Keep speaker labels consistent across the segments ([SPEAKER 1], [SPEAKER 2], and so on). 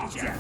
[SPEAKER 1] Doctor!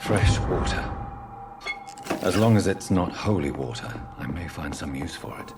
[SPEAKER 2] Fresh water. As long as it's not holy water, I may find some use for it.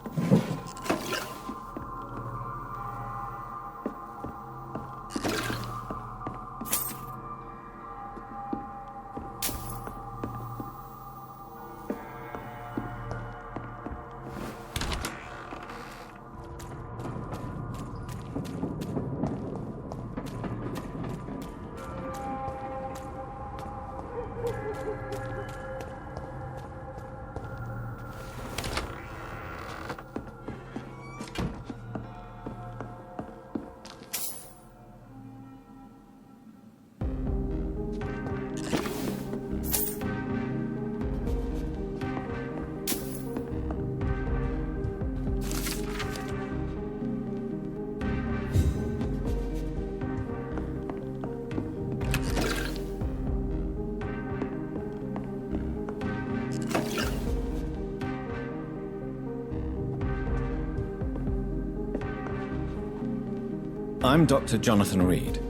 [SPEAKER 2] I'm Dr. Jonathan Reid.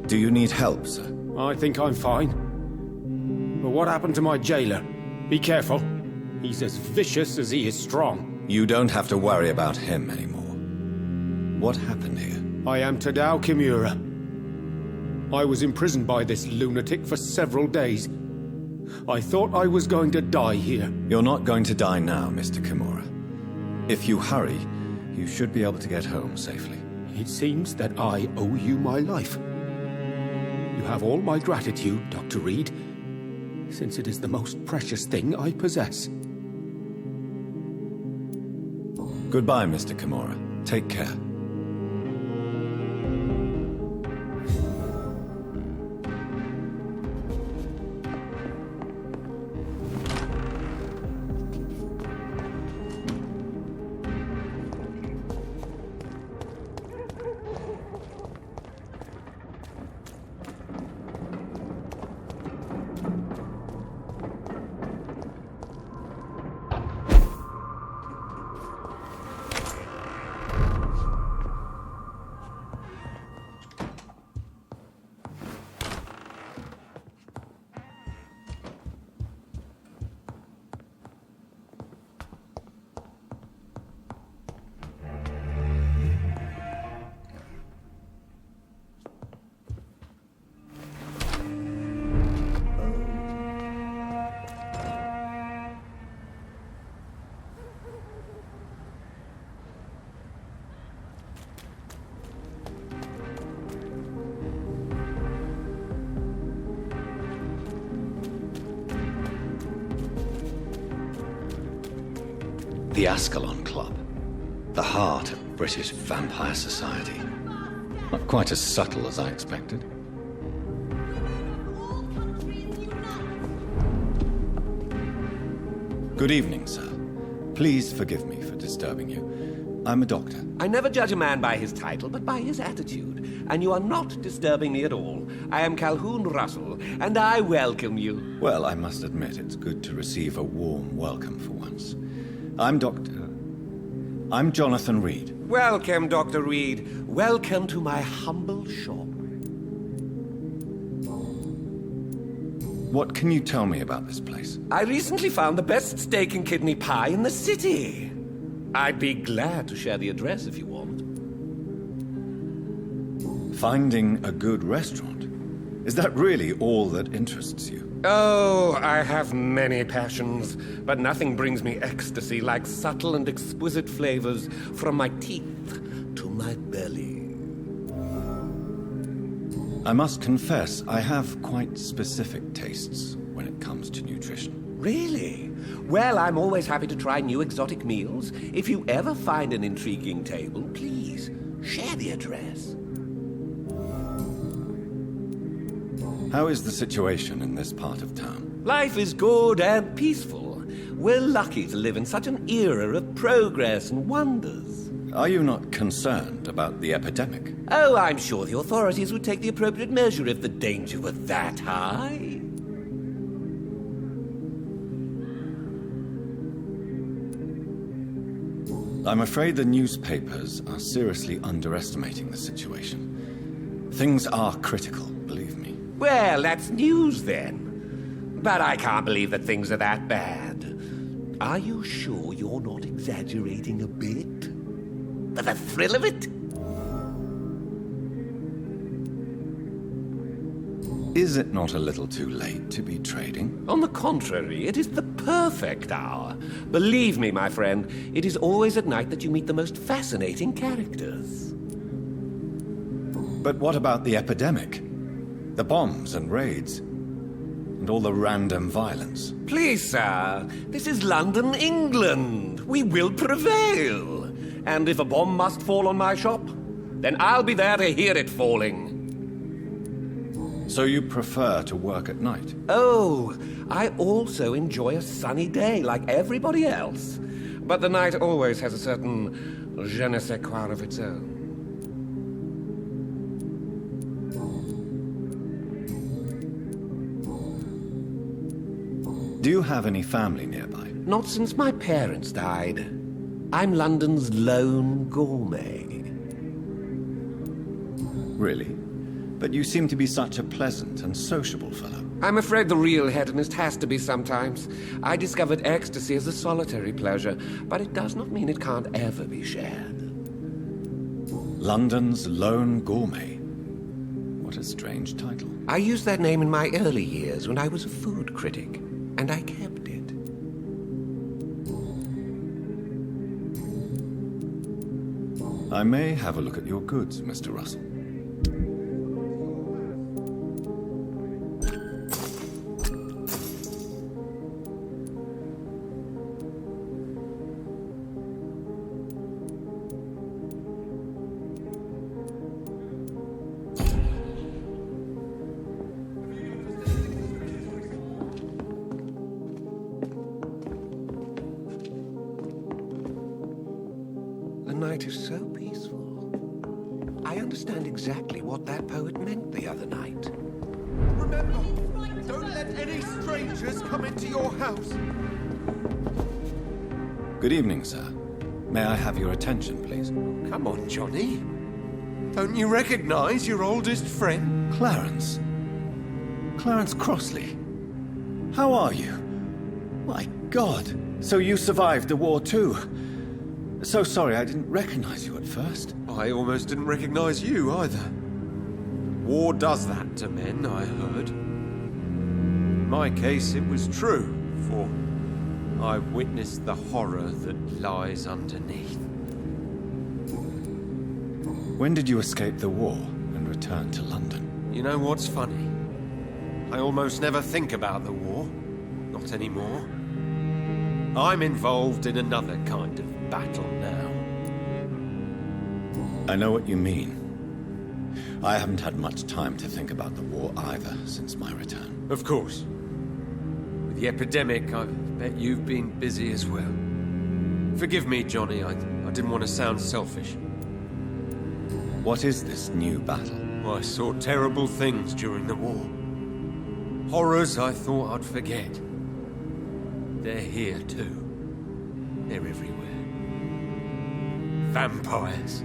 [SPEAKER 2] Do you need help, sir?
[SPEAKER 3] I think I'm fine. But what happened to my jailer? Be careful. He's as vicious as he is strong.
[SPEAKER 2] You don't have to worry about him anymore. What happened here?
[SPEAKER 3] I am Tadao Kimura. I was imprisoned by this lunatic for several days. I thought I was going to die here.
[SPEAKER 2] You're not going to die now, Mr. Kimura. If you hurry, you should be able to get home safely.
[SPEAKER 3] It seems that I owe you my life. You have all my gratitude, Dr. Reid, since it is the most precious thing I possess.
[SPEAKER 2] Goodbye, Mr. Kimura. Take care. The Ascalon Club. The heart of British vampire society. Not quite as subtle as I expected. Good evening, sir. Please forgive me for disturbing you. I'm a doctor.
[SPEAKER 1] I never judge a man by his title, but by his attitude. And you are not disturbing me at all. I am Calhoun Russell, and I welcome you.
[SPEAKER 2] Well, I must admit it's good to receive a warm welcome for once. I'm Jonathan Reid.
[SPEAKER 1] Welcome, Dr. Reid. Welcome to my humble shop.
[SPEAKER 2] What can you tell me about this place?
[SPEAKER 1] I recently found the best steak and kidney pie in the city. I'd be glad to share the address if you want.
[SPEAKER 2] Finding a good restaurant? Is that really all that interests you?
[SPEAKER 1] Oh, I have many passions, but nothing brings me ecstasy like subtle and exquisite flavors from my teeth to my belly.
[SPEAKER 2] I must confess, I have quite specific tastes when it comes to nutrition.
[SPEAKER 1] Really? Well, I'm always happy to try new exotic meals. If you ever find an intriguing table, please share the address.
[SPEAKER 2] How is the situation in this part of town?
[SPEAKER 1] Life is good and peaceful. We're lucky to live in such an era of progress and wonders.
[SPEAKER 2] Are you not concerned about the epidemic?
[SPEAKER 1] Oh, I'm sure the authorities would take the appropriate measure if the danger were that high.
[SPEAKER 2] I'm afraid the newspapers are seriously underestimating the situation. Things are critical, believe me.
[SPEAKER 1] Well, that's news then. But I can't believe that things are that bad. Are you sure you're not exaggerating a bit? For the thrill of it?
[SPEAKER 2] Is it not a little too late to be trading?
[SPEAKER 1] On the contrary, it is the perfect hour. Believe me, my friend, it is always at night that you meet the most fascinating characters.
[SPEAKER 2] But what about the epidemic? The bombs and raids? And all the random violence?
[SPEAKER 1] Please, sir, this is London, England. We will prevail. And if a bomb must fall on my shop, then I'll be there to hear it falling.
[SPEAKER 2] So you prefer to work at night?
[SPEAKER 1] Oh, I also enjoy a sunny day like everybody else. But the night always has a certain je ne sais quoi of its own.
[SPEAKER 2] Do you have any family nearby?
[SPEAKER 1] Not since my parents died. I'm London's lone gourmet.
[SPEAKER 2] Really? But you seem to be such a pleasant and sociable fellow.
[SPEAKER 1] I'm afraid the real hedonist has to be sometimes. I discovered ecstasy as a solitary pleasure, but it does not mean it can't ever be shared.
[SPEAKER 2] London's lone gourmet. What a strange title.
[SPEAKER 1] I used that name in my early years when I was a food critic, and I kept it.
[SPEAKER 2] I may have a look at your goods, Mr. Russell.
[SPEAKER 1] The night is so peaceful. I understand exactly what that poet meant the other night.
[SPEAKER 4] Remember, don't let any strangers come into your house.
[SPEAKER 2] Good evening, sir. May I have your attention, please?
[SPEAKER 4] Come on, Johnny. Don't you recognize your oldest friend?
[SPEAKER 2] Clarence. Clarence Crossley. How are you? My God. So you survived the war too. So sorry I didn't recognize you at first.
[SPEAKER 4] I almost didn't recognize you either. War does that to men, I heard. In my case, it was true, for I witnessed the horror that lies underneath.
[SPEAKER 2] When did you escape the war and return to London?
[SPEAKER 4] You know what's funny? I almost never think about the war. Not anymore. I'm involved in another kind of battle now.
[SPEAKER 2] I know what you mean. I haven't had much time to think about the war either since my return.
[SPEAKER 4] Of course. With the epidemic, I bet you've been busy as well. Forgive me, Johnny, I didn't want to sound selfish.
[SPEAKER 2] What is this new battle?
[SPEAKER 4] I saw terrible things during the war. Horrors I thought I'd forget. They're here too. They're everywhere. Vampires.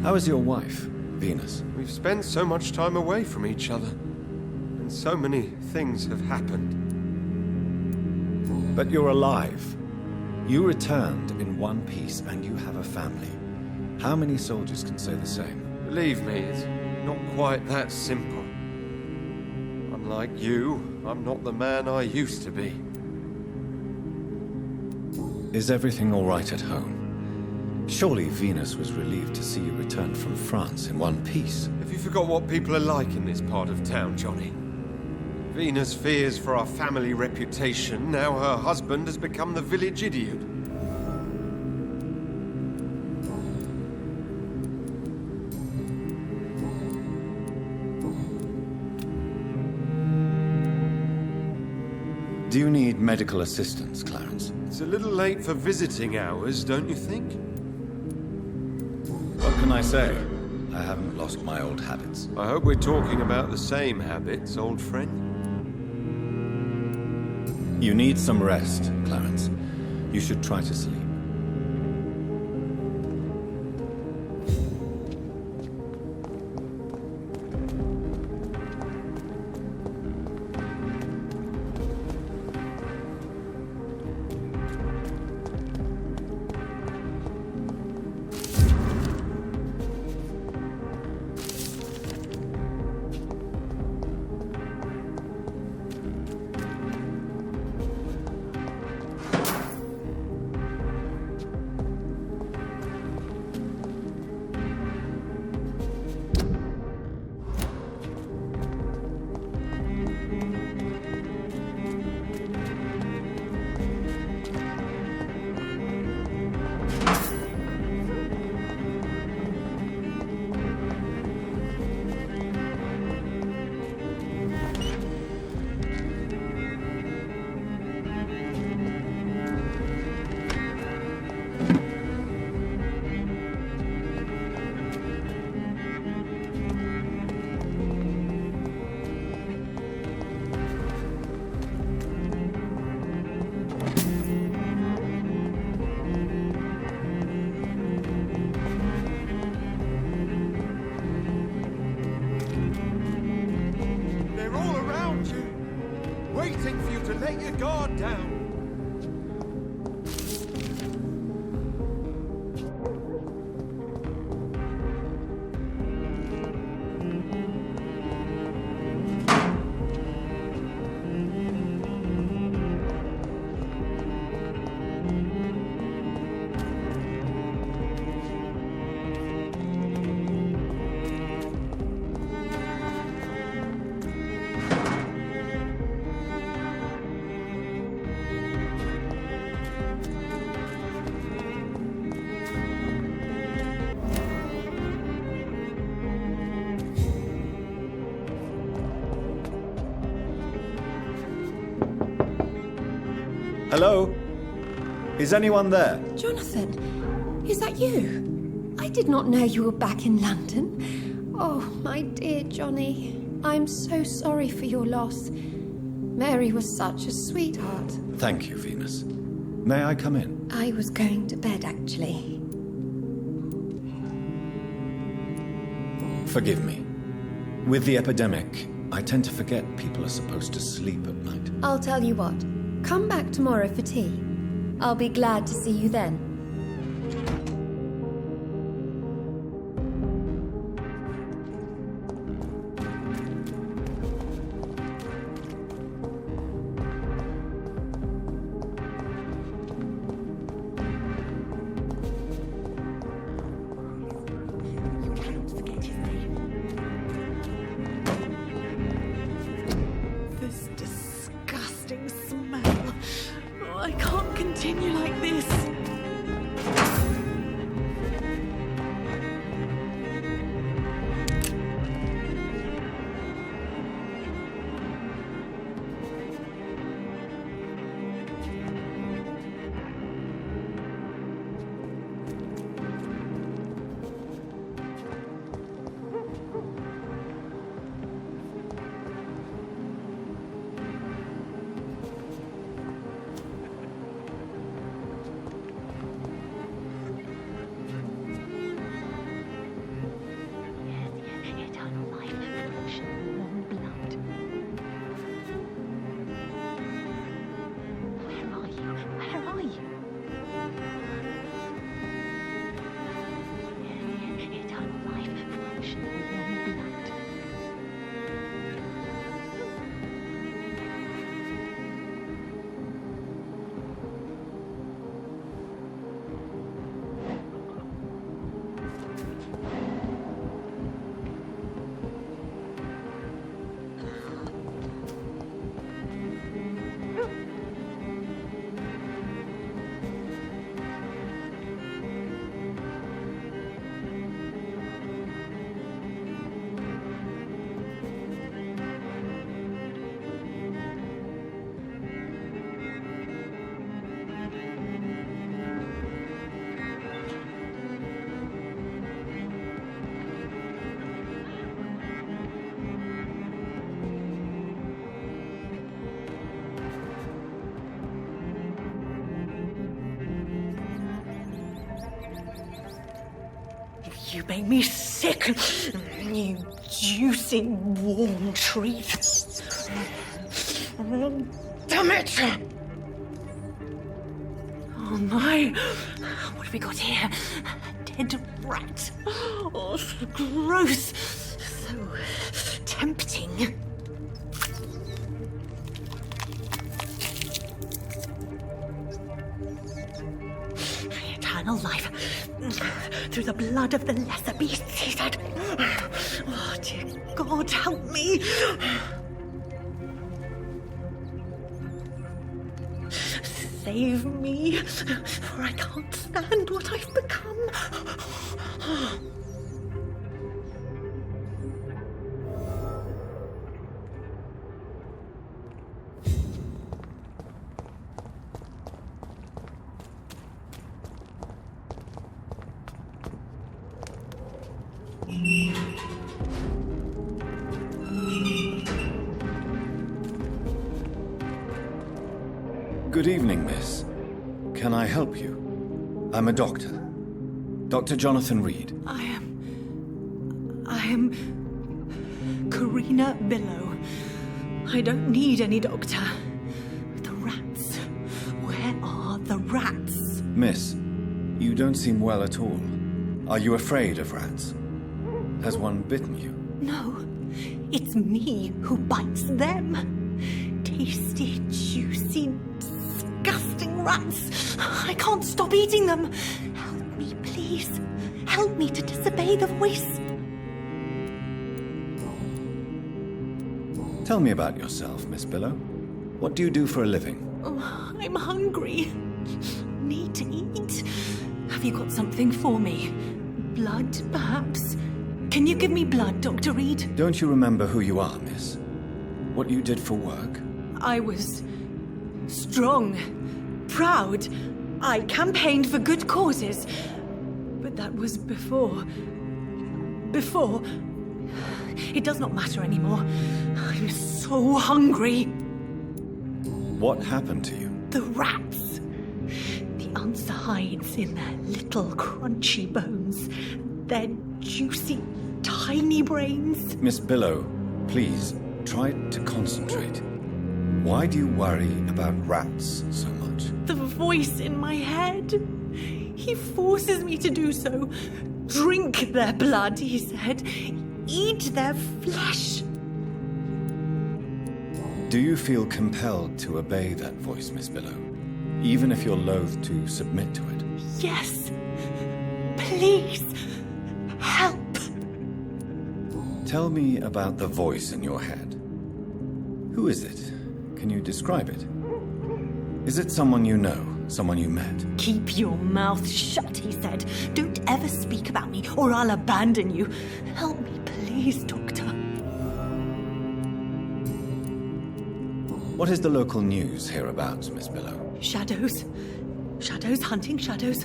[SPEAKER 2] How is your wife, Venus?
[SPEAKER 4] We've spent so much time away from each other, and so many things have happened.
[SPEAKER 2] But you're alive. You returned in one piece and you have a family. How many soldiers can say the same?
[SPEAKER 4] Believe me, it's not quite that simple. Unlike you, I'm not the man I used to be.
[SPEAKER 2] Is everything all right at home? Surely Venus was relieved to see you return from France in one piece.
[SPEAKER 4] Have you forgot what people are like in this part of town, Johnny? Venus fears for our family reputation. Now her husband has become the village idiot.
[SPEAKER 2] Do you need medical assistance, Clarence?
[SPEAKER 4] It's a little late for visiting hours, don't you think?
[SPEAKER 2] What can I say? I haven't lost my old habits.
[SPEAKER 4] I hope we're talking about the same habits, old friend.
[SPEAKER 2] You need some rest, Clarence. You should try to sleep.
[SPEAKER 4] Waiting for you to let your guard down.
[SPEAKER 2] Hello? Is anyone there?
[SPEAKER 5] Jonathan, is that you? I did not know you were back in London. Oh, my dear Johnny, I'm so sorry for your loss. Mary was such a sweetheart.
[SPEAKER 2] Thank you, Venus. May I come in?
[SPEAKER 5] I was going to bed, actually.
[SPEAKER 2] Forgive me. With the epidemic, I tend to forget people are supposed to sleep at night.
[SPEAKER 5] I'll tell you what. Come back tomorrow for tea. I'll be glad to see you then.
[SPEAKER 6] This disgusting smell. Oh, I can't continue like this. You make me sick. You juicy, warm treat. Damn it! Oh my. What have we got here? A dead rat. Oh, so gross. So tempting. Eternal life. Through the blood of the lesser beasts, he said. Oh, dear God, help me. Save me, for I can't stand what I've become.
[SPEAKER 2] Good evening, miss. Can I help you? I'm a doctor. Dr. Jonathan Reid.
[SPEAKER 6] I am Karina Billow. I don't need any doctor. The rats. Where are the rats?
[SPEAKER 2] Miss, you don't seem well at all. Are you afraid of rats? Has one bitten you?
[SPEAKER 6] No, it's me who bites them. Tasty, juicy, disgusting rats. I can't stop eating them. Help me, please. Help me to disobey the voice.
[SPEAKER 2] Tell me about yourself, Miss Billow. What do you do for a living?
[SPEAKER 6] Oh, I'm hungry. Need to eat. Have you got something for me? Blood, perhaps? Can you give me blood, Dr. Reid?
[SPEAKER 2] Don't you remember who you are, miss? What you did for work?
[SPEAKER 6] I was strong, proud. I campaigned for good causes. But that was before. Before. It does not matter anymore. I'm so hungry.
[SPEAKER 2] What happened to you?
[SPEAKER 6] The rats. The answer hides in their little crunchy bones. Their juicy, tiny brains.
[SPEAKER 2] Miss Billow, please, try to concentrate. Why do you worry about rats so much?
[SPEAKER 6] The voice in my head. He forces me to do so. Drink their blood, he said. Eat their flesh.
[SPEAKER 2] Do you feel compelled to obey that voice, Miss Billow? Even if you're loath to submit to it?
[SPEAKER 6] Yes. Please. Help.
[SPEAKER 2] Tell me about the voice in your head. Who is it? Can you describe it? Is it someone you know? Someone you met?
[SPEAKER 6] Keep your mouth shut, he said. Don't ever speak about me, or I'll abandon you. Help me, please, Doctor.
[SPEAKER 2] What is the local news hereabouts, Miss Billow?
[SPEAKER 6] Shadows. Shadows hunting shadows.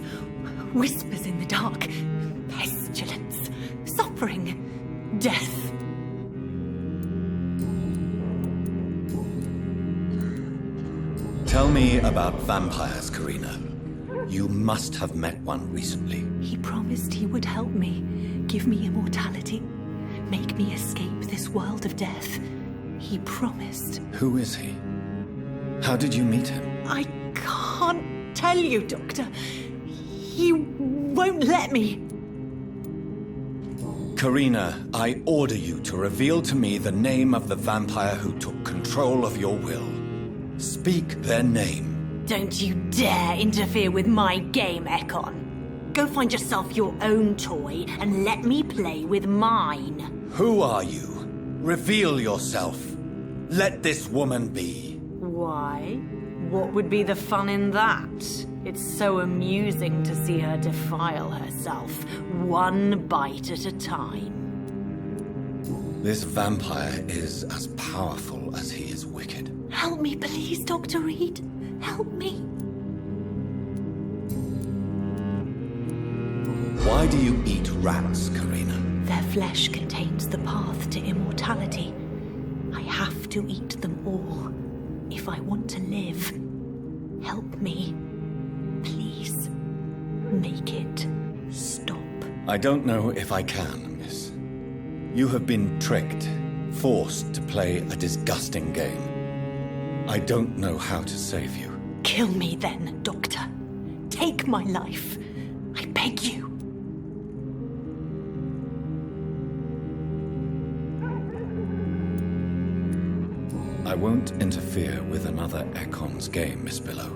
[SPEAKER 6] Whispers in the dark. Pestilence. Suffering. Death.
[SPEAKER 2] Tell me about vampires, Karina. You must have met one recently.
[SPEAKER 6] He promised he would help me. Give me immortality. Make me escape this world of death. He promised.
[SPEAKER 2] Who is he? How did you meet him?
[SPEAKER 6] I can't tell you, Doctor. He won't let me.
[SPEAKER 2] Karina, I order you to reveal to me the name of the vampire who took control of your will. Speak their name.
[SPEAKER 6] Don't you dare interfere with my game, Ekon. Go find yourself your own toy and let me play with mine.
[SPEAKER 2] Who are you? Reveal yourself. Let this woman be.
[SPEAKER 6] Why? What would be the fun in that? It's so amusing to see her defile herself, one bite at a time.
[SPEAKER 2] This vampire is as powerful as he is wicked.
[SPEAKER 6] Help me, please, Dr. Reid. Help me.
[SPEAKER 2] Why do you eat rats, Karina?
[SPEAKER 6] Their flesh contains the path to immortality. I have to eat them all if I want to live. Help me. Please. Make it stop.
[SPEAKER 2] I don't know if I can, miss. You have been tricked, forced to play a disgusting game. I don't know how to save you.
[SPEAKER 6] Kill me then, Doctor. Take my life. I beg you.
[SPEAKER 2] I won't interfere with another Econ's game, Miss Billow.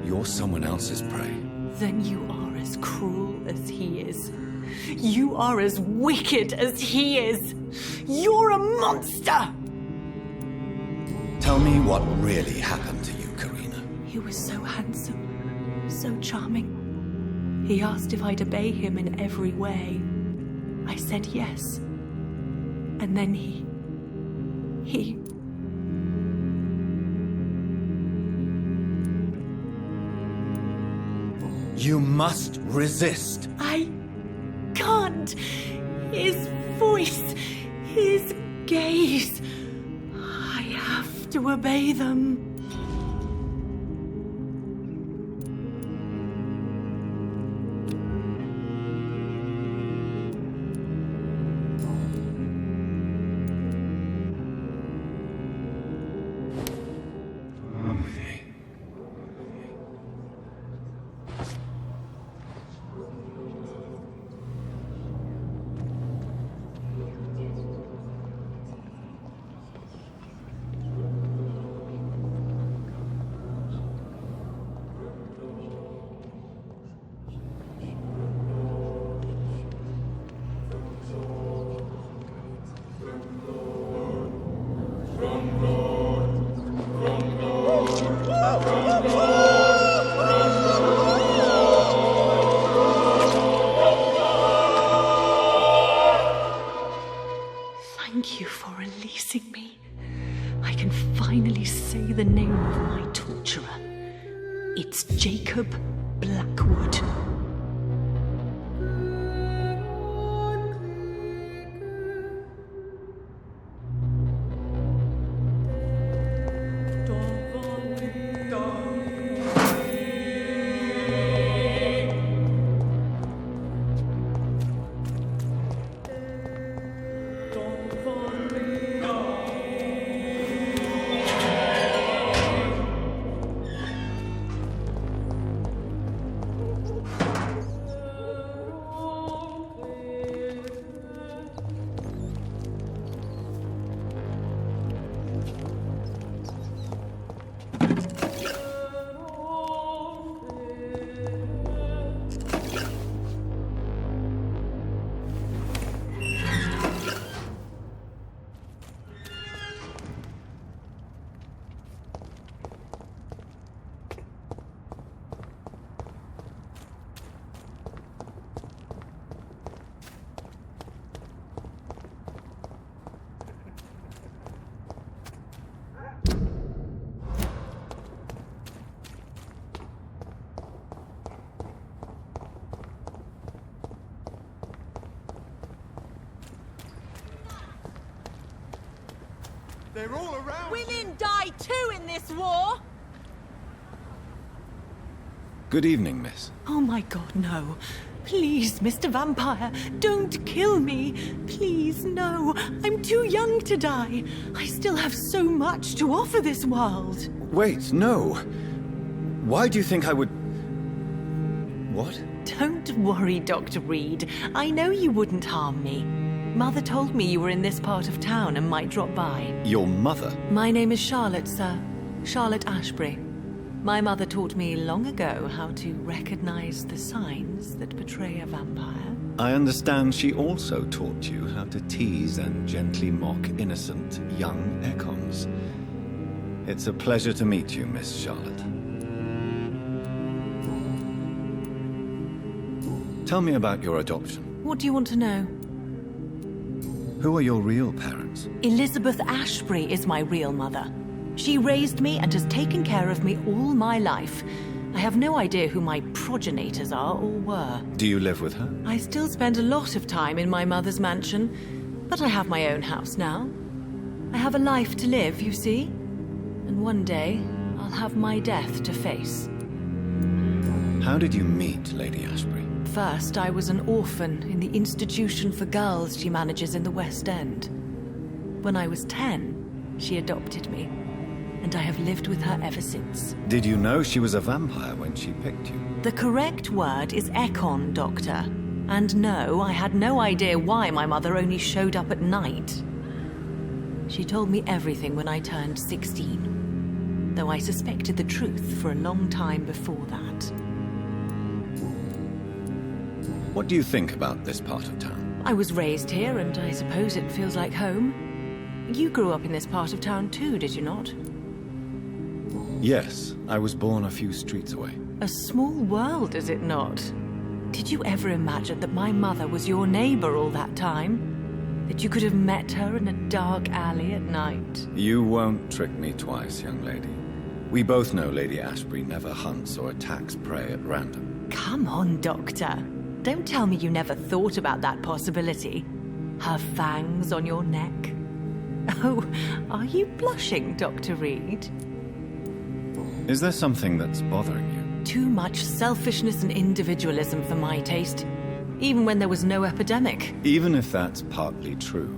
[SPEAKER 2] You're someone else's prey.
[SPEAKER 6] Then you are as cruel as he is. You are as wicked as he is. You're a monster!
[SPEAKER 2] Tell me what really happened to you, Karina.
[SPEAKER 6] He was so handsome, so charming. He asked if I'd obey him in every way. I said yes. And then he...
[SPEAKER 2] You must resist.
[SPEAKER 6] I can't. His voice, his gaze. I have to obey them. Thank you for releasing me. I can finally say the name of my torturer. It's Jacob Blackwood.
[SPEAKER 4] They're all around.
[SPEAKER 6] Women die too in this war!
[SPEAKER 2] Good evening, miss.
[SPEAKER 6] Oh my god, no. Please, Mr. Vampire, don't kill me. Please, no. I'm too young to die. I still have so much to offer this world.
[SPEAKER 2] Wait, no. Why do you think I would... What?
[SPEAKER 6] Don't worry, Dr. Reid. I know you wouldn't harm me. Mother told me you were in this part of town and might drop by.
[SPEAKER 2] Your mother?
[SPEAKER 6] My name is Charlotte, sir. Charlotte Ashbury. My mother taught me long ago how to recognize the signs that betray a vampire.
[SPEAKER 2] I understand she also taught you how to tease and gently mock innocent young Econs. It's a pleasure to meet you, Miss Charlotte. Tell me about your adoption.
[SPEAKER 6] What do you want to know?
[SPEAKER 2] Who are your real parents?
[SPEAKER 6] Elizabeth Ashbury is my real mother. She raised me and has taken care of me all my life. I have no idea who my progenitors are or were.
[SPEAKER 2] Do you live with her?
[SPEAKER 6] I still spend a lot of time in my mother's mansion, but I have my own house now. I have a life to live, you see? And one day, I'll have my death to face.
[SPEAKER 2] How did you meet Lady Ashbury?
[SPEAKER 7] first, I was an orphan in the institution for girls she manages in the West End. When I was 10, she adopted me, and I have lived with her ever since.
[SPEAKER 2] Did you know she was a vampire when she picked you?
[SPEAKER 7] The correct word is Doctor. And no, I had no idea why my mother only showed up at night. She told me everything when I turned 16, though I suspected the truth for a long time before that.
[SPEAKER 2] What do you think about this part of town?
[SPEAKER 7] I was raised here, and I suppose it feels like home. You grew up in this part of town too, did you not?
[SPEAKER 2] Yes, I was born a few streets away.
[SPEAKER 7] A small world, is it not? Did you ever imagine that my mother was your neighbor all that time? That you could have met her in a dark alley at night?
[SPEAKER 2] You won't trick me twice, young lady. We both know Lady Ashbury never hunts or attacks prey at random.
[SPEAKER 7] Come on, Doctor. Don't tell me you never thought about that possibility. Her fangs on your neck. Oh, are you blushing, Dr. Reid?
[SPEAKER 2] Is there something that's bothering you?
[SPEAKER 7] Too much selfishness and individualism for my taste. Even when there was no epidemic.
[SPEAKER 2] Even if that's partly true,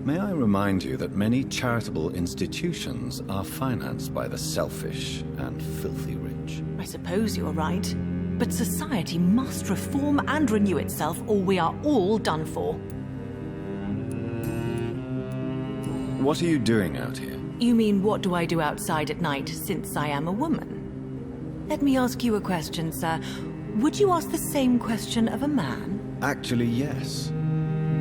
[SPEAKER 2] may I remind you that many charitable institutions are financed by the selfish and filthy rich.
[SPEAKER 7] I suppose you're right. But society must reform and renew itself, or we are all done for.
[SPEAKER 2] What are you doing out here?
[SPEAKER 7] You mean, what do I do outside at night, since I am a woman? Let me ask you a question, sir. Would you ask the same question of a man?
[SPEAKER 2] Actually, yes.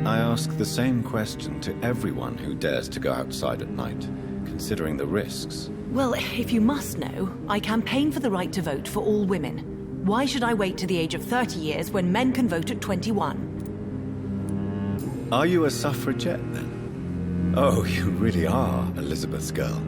[SPEAKER 2] I ask the same question to everyone who dares to go outside at night, considering the risks.
[SPEAKER 7] Well, if you must know, I campaign for the right to vote for all women. Why should I wait to the age of 30 years when men can vote at 21?
[SPEAKER 2] Are you a suffragette, then? Oh, you really are Elizabeth's girl.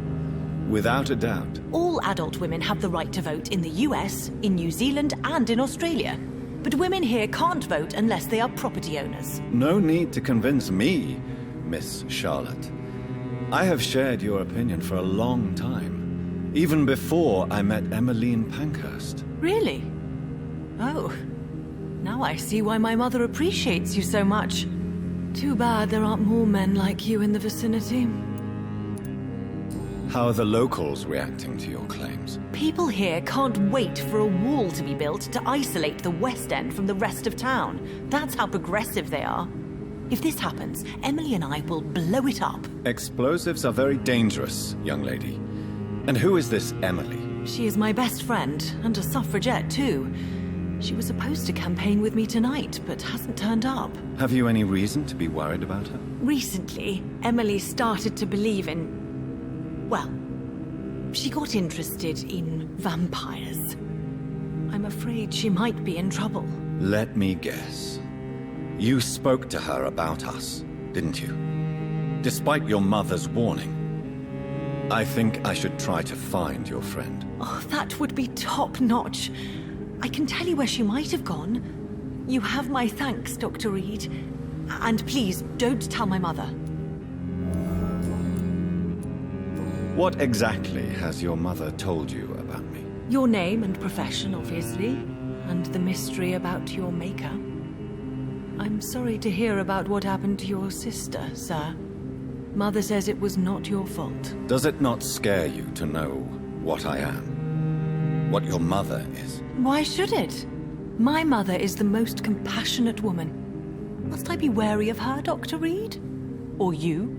[SPEAKER 2] Without a doubt.
[SPEAKER 7] All adult women have the right to vote in the US, in New Zealand, and in Australia. But women here can't vote unless they are property owners.
[SPEAKER 2] No need to convince me, Miss Charlotte. I have shared your opinion for a long time. Even before I met Emmeline Pankhurst.
[SPEAKER 7] Really? Oh. Now I see why my mother appreciates you so much. Too bad there aren't more men like you in the vicinity.
[SPEAKER 2] How are the locals reacting to your claims?
[SPEAKER 7] People here can't wait for a wall to be built to isolate the West End from the rest of town. That's how progressive they are. If this happens, Emily and I will blow it up.
[SPEAKER 2] Explosives are very dangerous, young lady. And who is this Emily?
[SPEAKER 7] She is my best friend, and a suffragette too. She was supposed to campaign with me tonight, but hasn't turned up.
[SPEAKER 2] Have you any reason to be worried about her?
[SPEAKER 7] Recently, Emily started to believe in... well, she got interested in vampires. I'm afraid she might be in trouble.
[SPEAKER 2] Let me guess. You spoke to her about us, didn't you? Despite your mother's warning. I think I should try to find your friend.
[SPEAKER 7] Oh, that would be top-notch. I can tell you where she might have gone. You have my thanks, Dr. Reid. And please, don't tell my mother.
[SPEAKER 2] What exactly has your mother told you about me?
[SPEAKER 7] Your name and profession, obviously. And the mystery about your maker. I'm sorry to hear about what happened to your sister, sir. Mother says it was not your fault.
[SPEAKER 2] Does it not scare you to know what I am? What your mother is?
[SPEAKER 7] Why should it? My mother is the most compassionate woman. Must I be wary of her, Dr. Reid? Or you?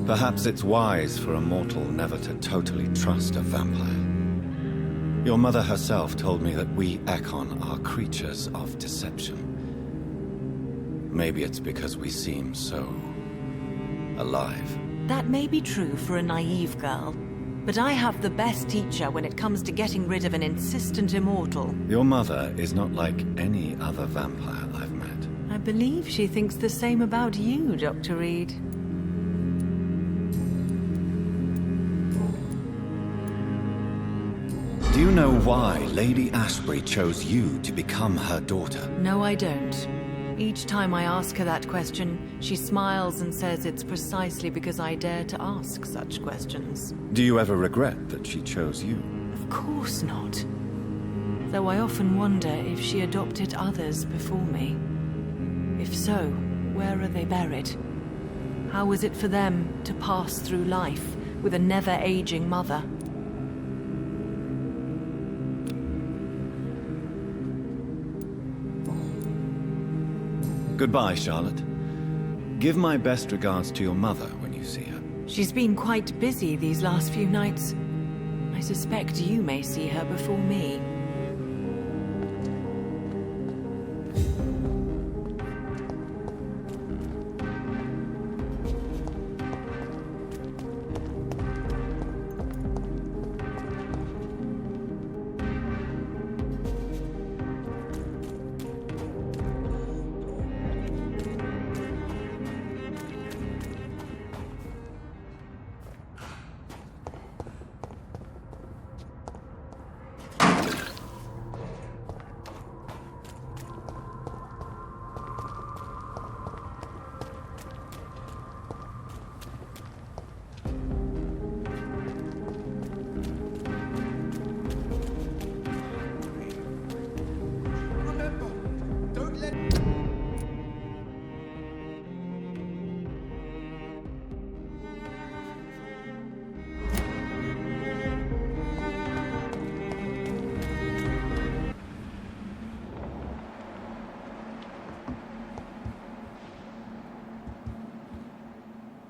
[SPEAKER 2] Perhaps it's wise for a mortal never to totally trust a vampire. Your mother herself told me that we Ekon are creatures of deception. Maybe it's because we seem so... alive.
[SPEAKER 7] That may be true for a naive girl, but I have the best teacher when it comes to getting rid of an insistent immortal.
[SPEAKER 2] Your mother is not like any other vampire I've met.
[SPEAKER 7] I believe she thinks the same about you, Dr. Reid.
[SPEAKER 2] Do you know why Lady Ashbury chose you to become her daughter?
[SPEAKER 7] No, I don't. Each time I ask her that question, she smiles and says it's precisely because I dare to ask such questions.
[SPEAKER 2] Do you ever regret that she chose you?
[SPEAKER 7] Of course not. Though I often wonder if she adopted others before me. If so, where are they buried? How was it for them to pass through life with a never-aging mother?
[SPEAKER 2] Goodbye, Charlotte. Give my best regards to your mother when you see her.
[SPEAKER 7] She's been quite busy these last few nights. I suspect you may see her before me.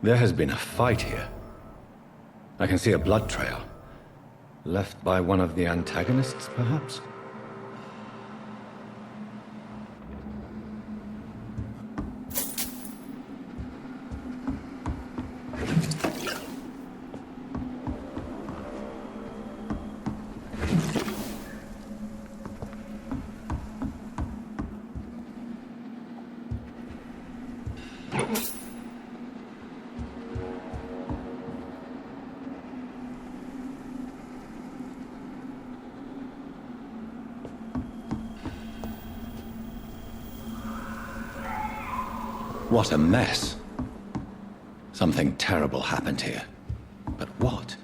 [SPEAKER 2] There has been a fight here. I can see a blood trail. Left by one of the antagonists, perhaps? What a mess. Something terrible happened here. But what?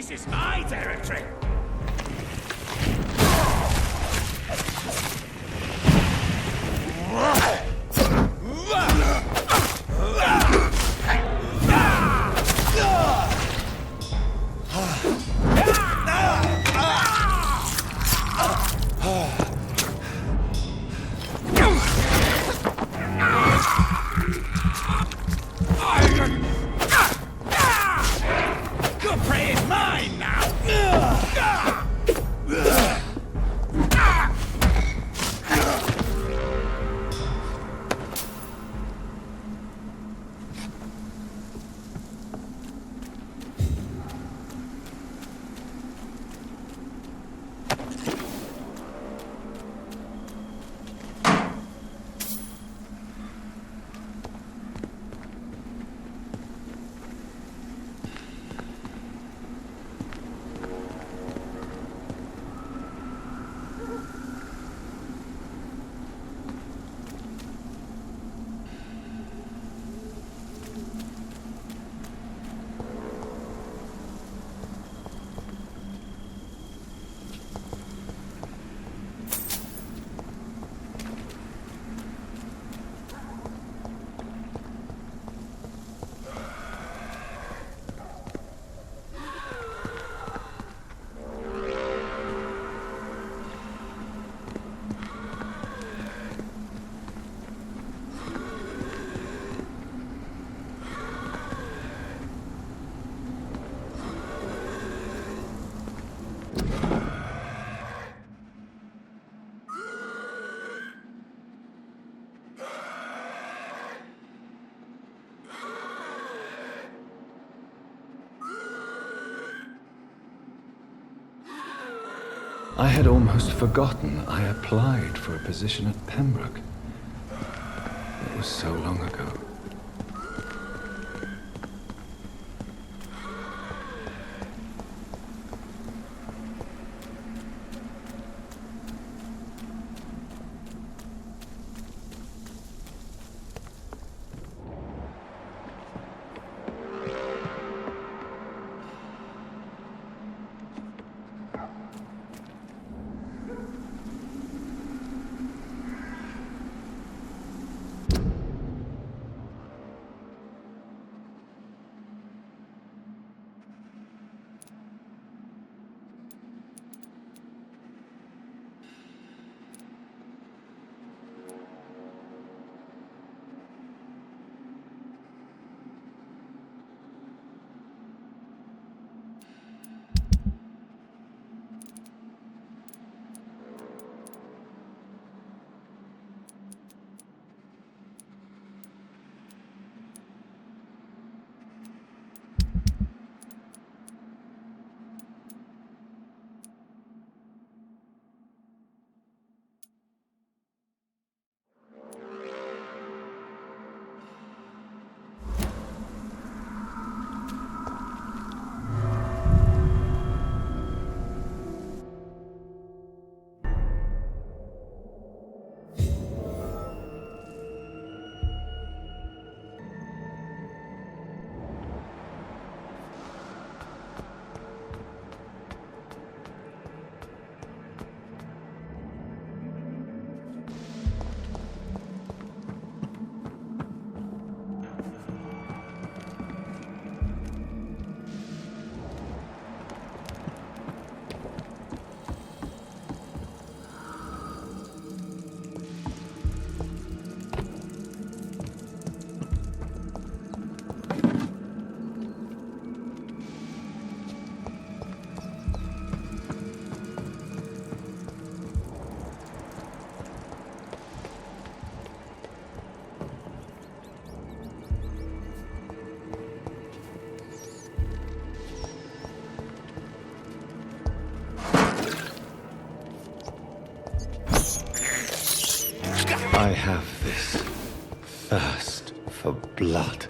[SPEAKER 1] This is my territory! Your prey is mine now!
[SPEAKER 2] I had almost forgotten I applied for a position at Pembroke. It was so long ago. I have this thirst for blood.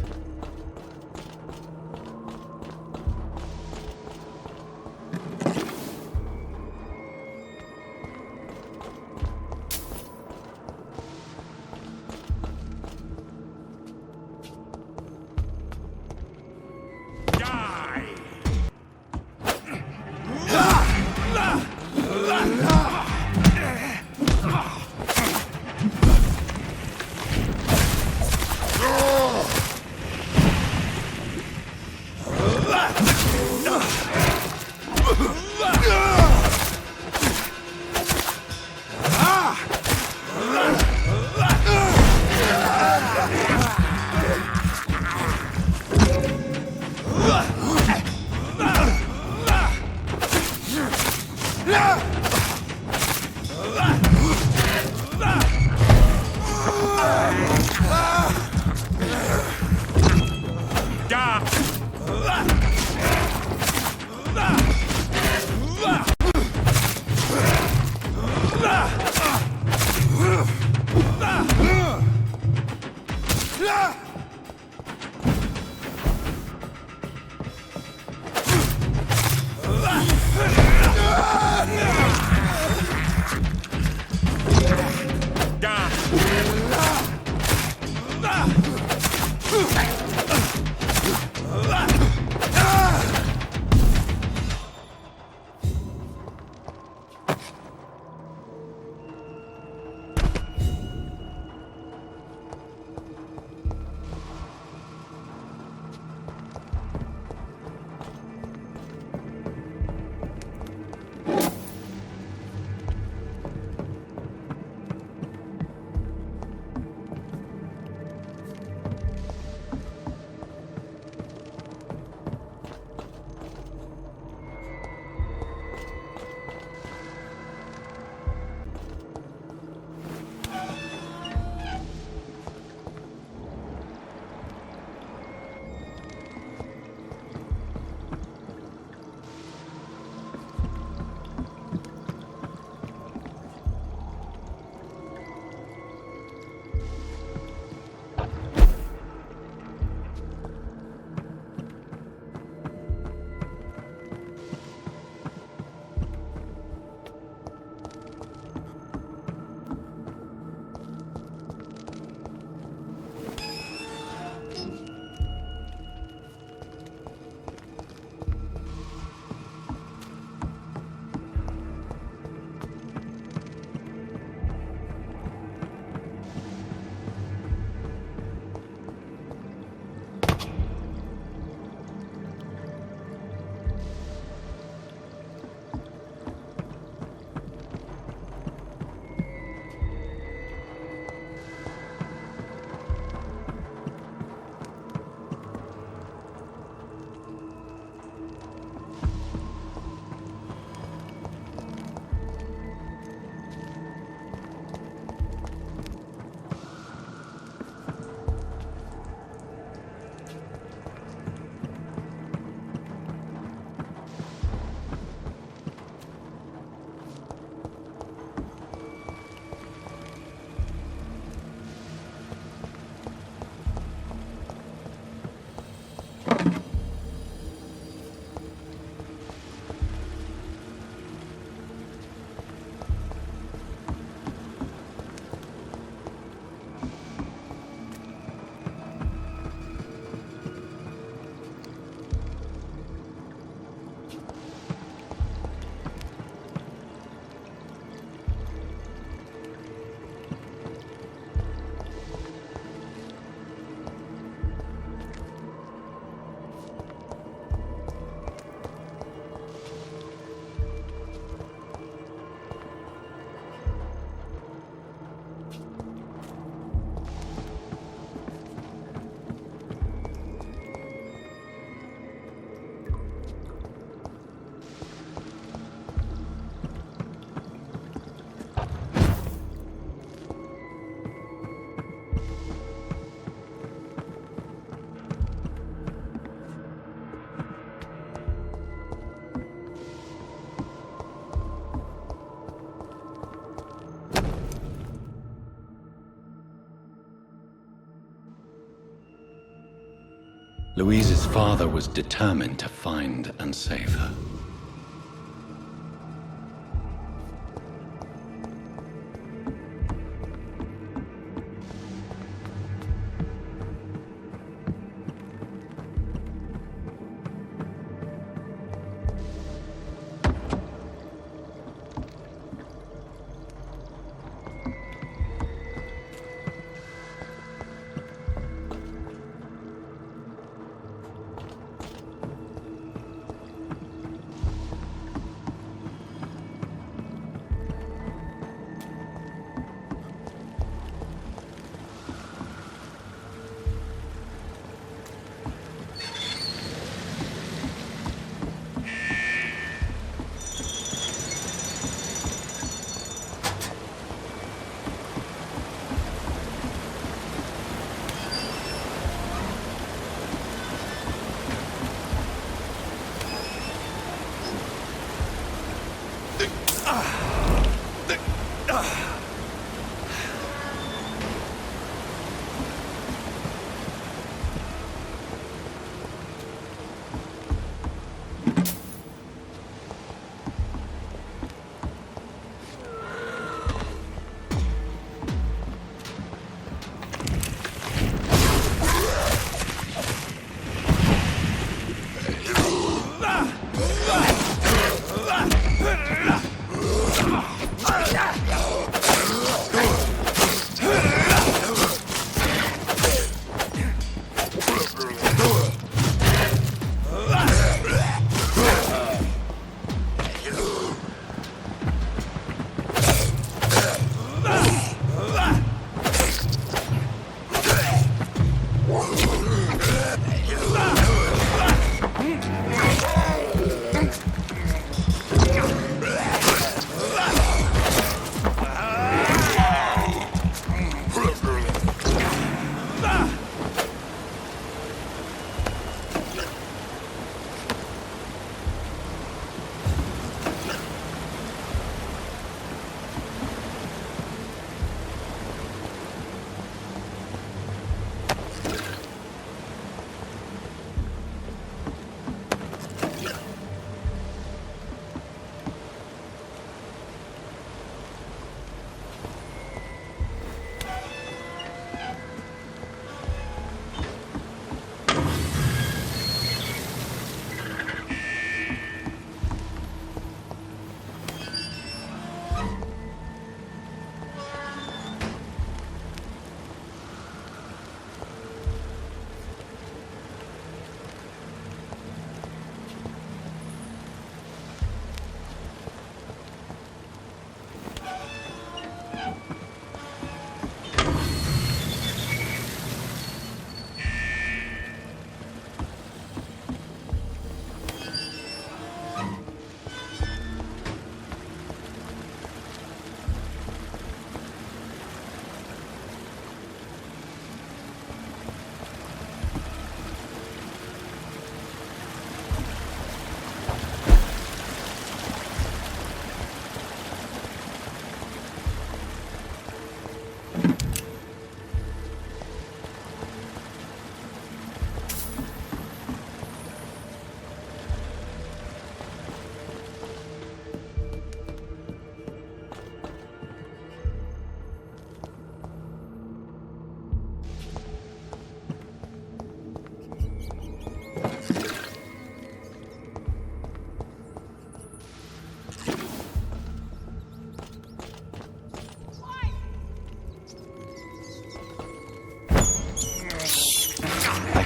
[SPEAKER 2] Louise's father was determined to find and save her.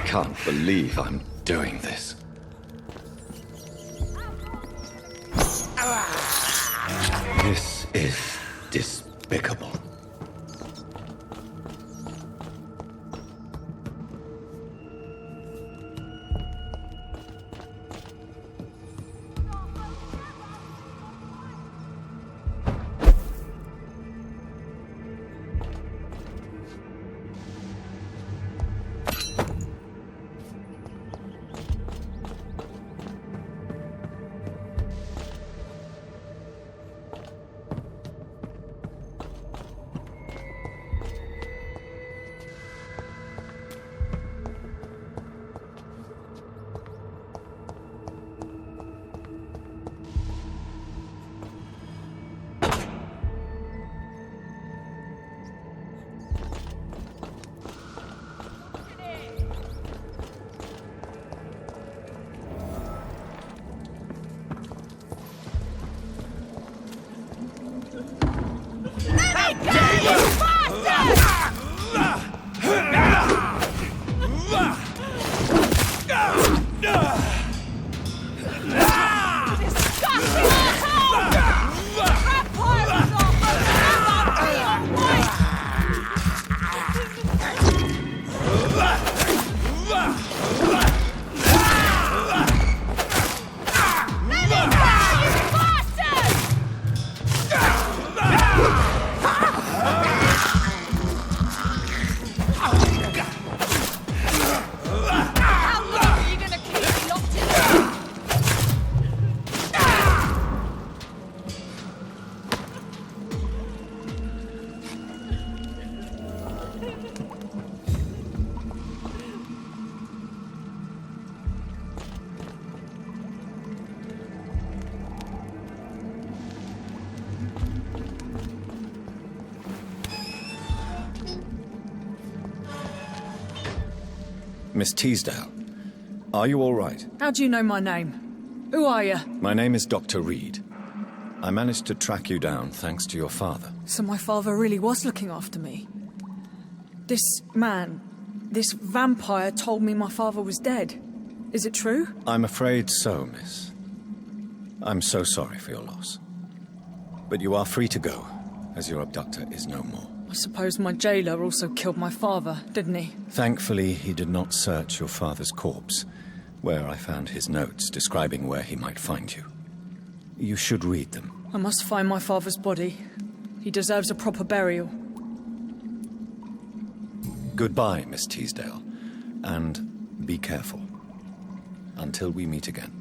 [SPEAKER 2] can't believe I'm doing this. This is despicable. Miss Teasdale, are you all right?
[SPEAKER 8] How do you know my name? Who are you?
[SPEAKER 2] My name is Dr. Reid. I managed to track you down thanks to your father.
[SPEAKER 8] So my father really was looking after me. This man, this vampire told me my father was dead. Is it true?
[SPEAKER 2] I'm afraid so, miss. I'm so sorry for your loss. But you are free to go, as your abductor is no more.
[SPEAKER 8] I suppose my jailer also killed my father, didn't he?
[SPEAKER 2] Thankfully, he did not search your father's corpse, where I found his notes describing where he might find you. You should read them.
[SPEAKER 8] I must find my father's body. He deserves a proper burial.
[SPEAKER 2] Goodbye, Miss Teasdale, and be careful. Until we meet again.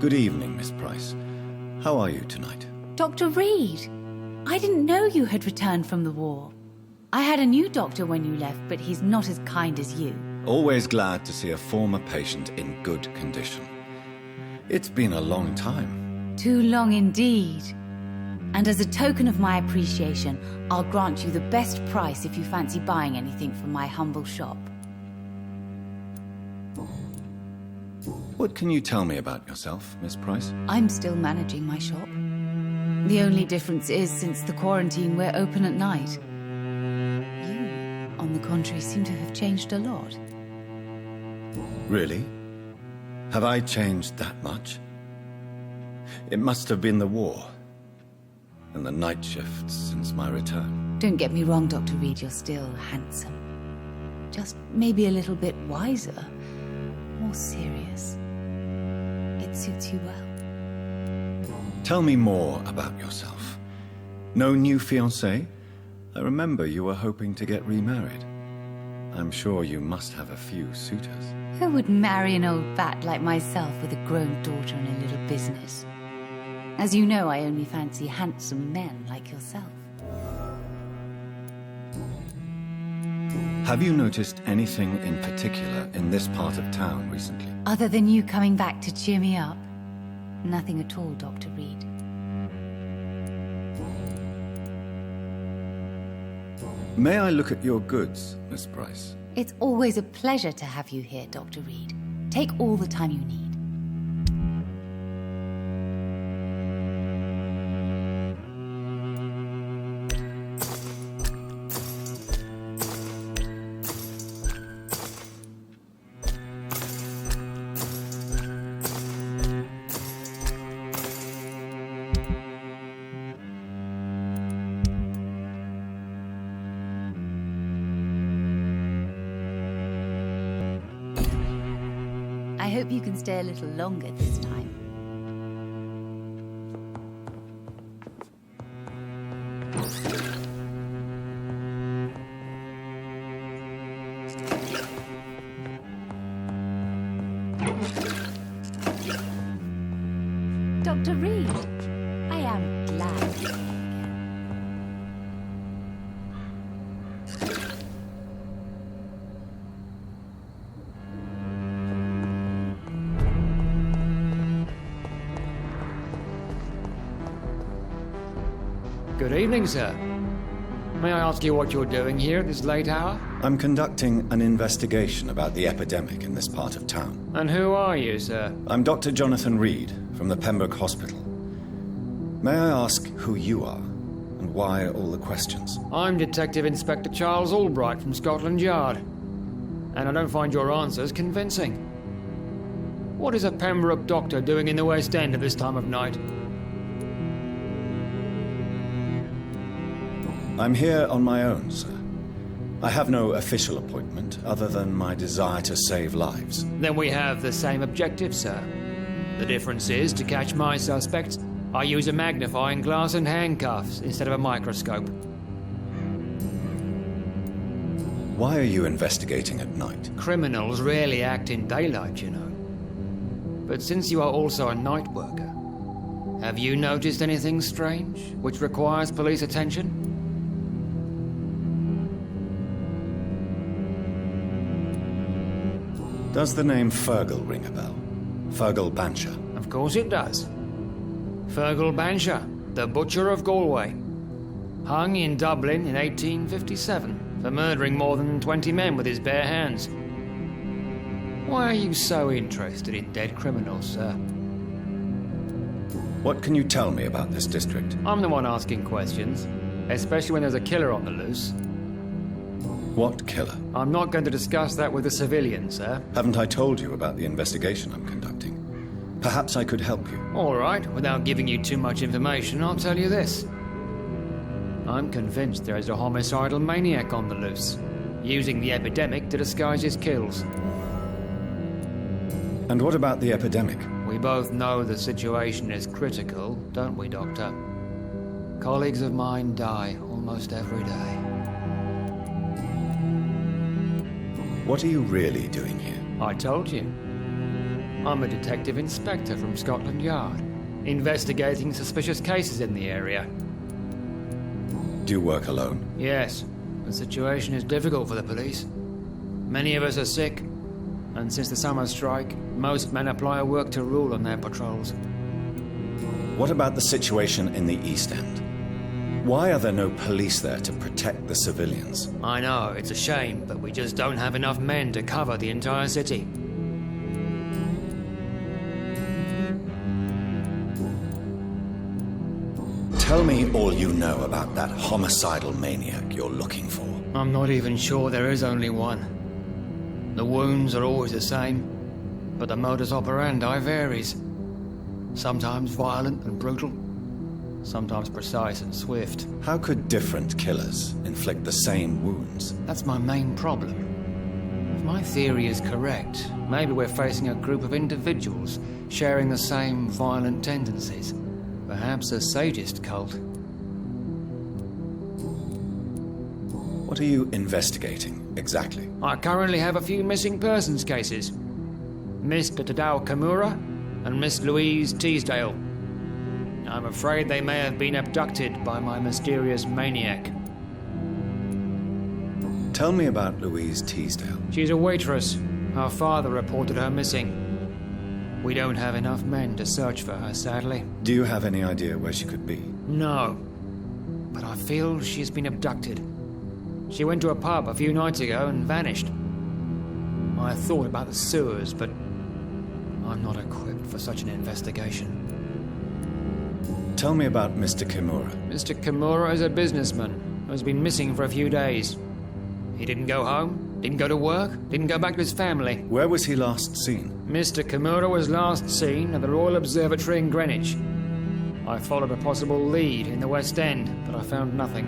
[SPEAKER 2] Good evening, Miss Price. How are you tonight?
[SPEAKER 9] Dr. Reid, I didn't know you had returned from the war. I had a new doctor when you left, but he's not as kind as you.
[SPEAKER 2] Always glad to see a former patient in good condition. It's been a long time.
[SPEAKER 9] Too long indeed. And as a token of my appreciation, I'll grant you the best price if you fancy buying anything from my humble shop.
[SPEAKER 2] What can you tell me about yourself, Miss Price?
[SPEAKER 9] I'm still managing my shop. The only difference is, since the quarantine, we're open at night. You, on the contrary, seem to have changed a lot.
[SPEAKER 2] Really? Have I changed that much? It must have been the war and the night shifts since my return.
[SPEAKER 9] Don't get me wrong, Dr. Reid, you're still handsome. Just maybe a little bit wiser, more serious. It suits you well.
[SPEAKER 2] Tell me more about yourself. No new fiancé? I remember you were hoping to get remarried. I'm sure you must have a few suitors.
[SPEAKER 9] Who would marry an old bat like myself with a grown daughter and a little business? As you know, I only fancy handsome men like yourself.
[SPEAKER 2] Have you noticed anything in particular in this part of town recently?
[SPEAKER 9] Other than you coming back to cheer me up? Nothing at all, Dr. Reid.
[SPEAKER 2] May I look at your goods, Miss Price?
[SPEAKER 9] It's always a pleasure to have you here, Dr. Reid. Take all the time you need. I hope you can stay a little longer this time. Dr. Reid, I am glad to see you again.
[SPEAKER 10] Good evening, sir. May I ask you what you're doing here at this late hour?
[SPEAKER 2] I'm conducting an investigation about the epidemic in this part of town.
[SPEAKER 10] And who are you, sir?
[SPEAKER 2] I'm Dr. Jonathan Reid from the Pembroke Hospital. May I ask who you are and why all the questions?
[SPEAKER 10] I'm Detective Inspector Charles Albright from Scotland Yard. And I don't find your answers convincing. What is a Pembroke doctor doing in the West End at this time of night?
[SPEAKER 2] I'm here on my own, sir. I have no official appointment other than my desire to save lives.
[SPEAKER 10] Then we have the same objective, sir. The difference is, to catch my suspects, I use a magnifying glass and handcuffs instead of a microscope.
[SPEAKER 2] Why are you investigating at night?
[SPEAKER 10] Criminals rarely act in daylight, you know. But since you are also a night worker, have you noticed anything strange which requires police attention?
[SPEAKER 2] Does the name Fergal ring a bell? Fergal Bancher.
[SPEAKER 10] Of course it does. Fergal Bancher, the Butcher of Galway. Hung in Dublin in 1857 for murdering more than 20 men with his bare hands. Why are you so interested in dead criminals, sir?
[SPEAKER 2] What can you tell me about this district?
[SPEAKER 10] I'm the one asking questions, especially when there's a killer on the loose.
[SPEAKER 2] What killer?
[SPEAKER 10] I'm not going to discuss that with the civilians, sir.
[SPEAKER 2] Haven't I told you about the investigation I'm conducting? Perhaps I could help you.
[SPEAKER 10] All right, without giving you too much information, I'll tell you this. I'm convinced there is a homicidal maniac on the loose, using the epidemic to disguise his kills.
[SPEAKER 2] And what about the epidemic?
[SPEAKER 10] We both know the situation is critical, don't we, Doctor? Colleagues of mine die almost every day.
[SPEAKER 2] What are you really doing here?
[SPEAKER 10] I told you. I'm a detective inspector from Scotland Yard, investigating suspicious cases in the area.
[SPEAKER 2] Do you work alone?
[SPEAKER 10] Yes. The situation is difficult for the police. Many of us are sick, and since the summer strike, most men apply a work to rule on their patrols.
[SPEAKER 2] What about the situation in the East End? Why are there no police there to protect the civilians?
[SPEAKER 10] I know, it's a shame, but we just don't have enough men to cover the entire city.
[SPEAKER 2] Tell me all you know about that homicidal maniac you're looking for.
[SPEAKER 10] I'm not even sure there is only one. The wounds are always the same, but the modus operandi varies. Sometimes violent and brutal, sometimes precise and swift.
[SPEAKER 2] How could different killers inflict the same wounds?
[SPEAKER 10] That's my main problem. If my theory is correct, maybe we're facing a group of individuals sharing the same violent tendencies. Perhaps a sadist cult.
[SPEAKER 2] What are you investigating, exactly?
[SPEAKER 10] I currently have a few missing persons cases. Mr. Tadao Kimura and Miss Louise Teasdale. I'm afraid they may have been abducted by my mysterious maniac.
[SPEAKER 2] Tell me about Louise Teasdale.
[SPEAKER 10] She's a waitress. Her father reported her missing. We don't have enough men to search for her, sadly.
[SPEAKER 2] Do you have any idea where she could be?
[SPEAKER 10] No. But I feel she's been abducted. She went to a pub a few nights ago and vanished. I thought about the sewers, but I'm not equipped for such an investigation.
[SPEAKER 2] Tell me about Mr. Kimura.
[SPEAKER 10] Mr. Kimura is a businessman who has been missing for a few days. He didn't go home, didn't go to work, didn't go back to his family.
[SPEAKER 2] Where was he last seen?
[SPEAKER 10] Mr. Kimura was last seen at the Royal Observatory in Greenwich. I followed a possible lead in the West End, but I found nothing.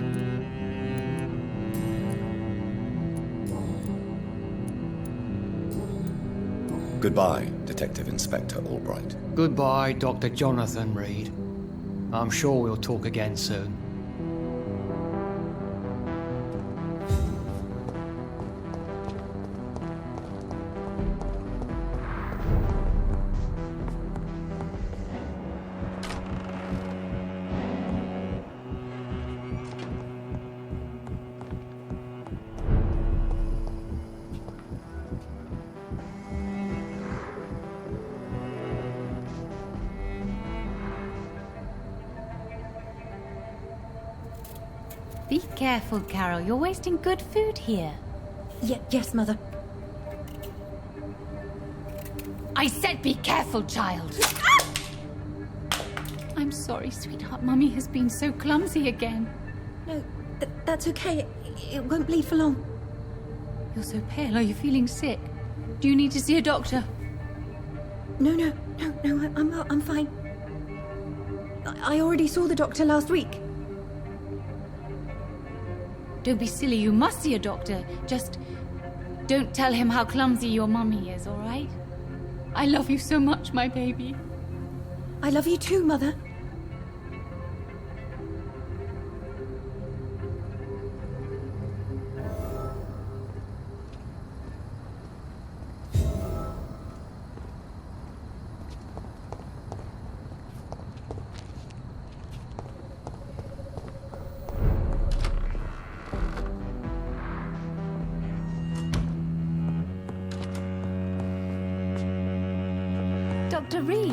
[SPEAKER 2] Goodbye, Detective Inspector Albright.
[SPEAKER 10] Goodbye, Dr. Jonathan Reid. I'm sure we'll talk again soon.
[SPEAKER 9] Be careful, Carol. You're wasting good food here.
[SPEAKER 5] Yes, Mother.
[SPEAKER 9] I said be careful, child. I'm sorry, sweetheart. Mummy has been so clumsy again.
[SPEAKER 5] No, that's okay. It won't bleed for long.
[SPEAKER 9] You're so pale. Are you feeling sick? Do you need to see a doctor?
[SPEAKER 5] No, I'm fine. I already saw the doctor last week.
[SPEAKER 9] Don't be silly. You must see a doctor. Just don't tell him how clumsy your mummy is, all right? I love you so much, my baby.
[SPEAKER 5] I love you too, Mother.
[SPEAKER 9] Dr. Reid,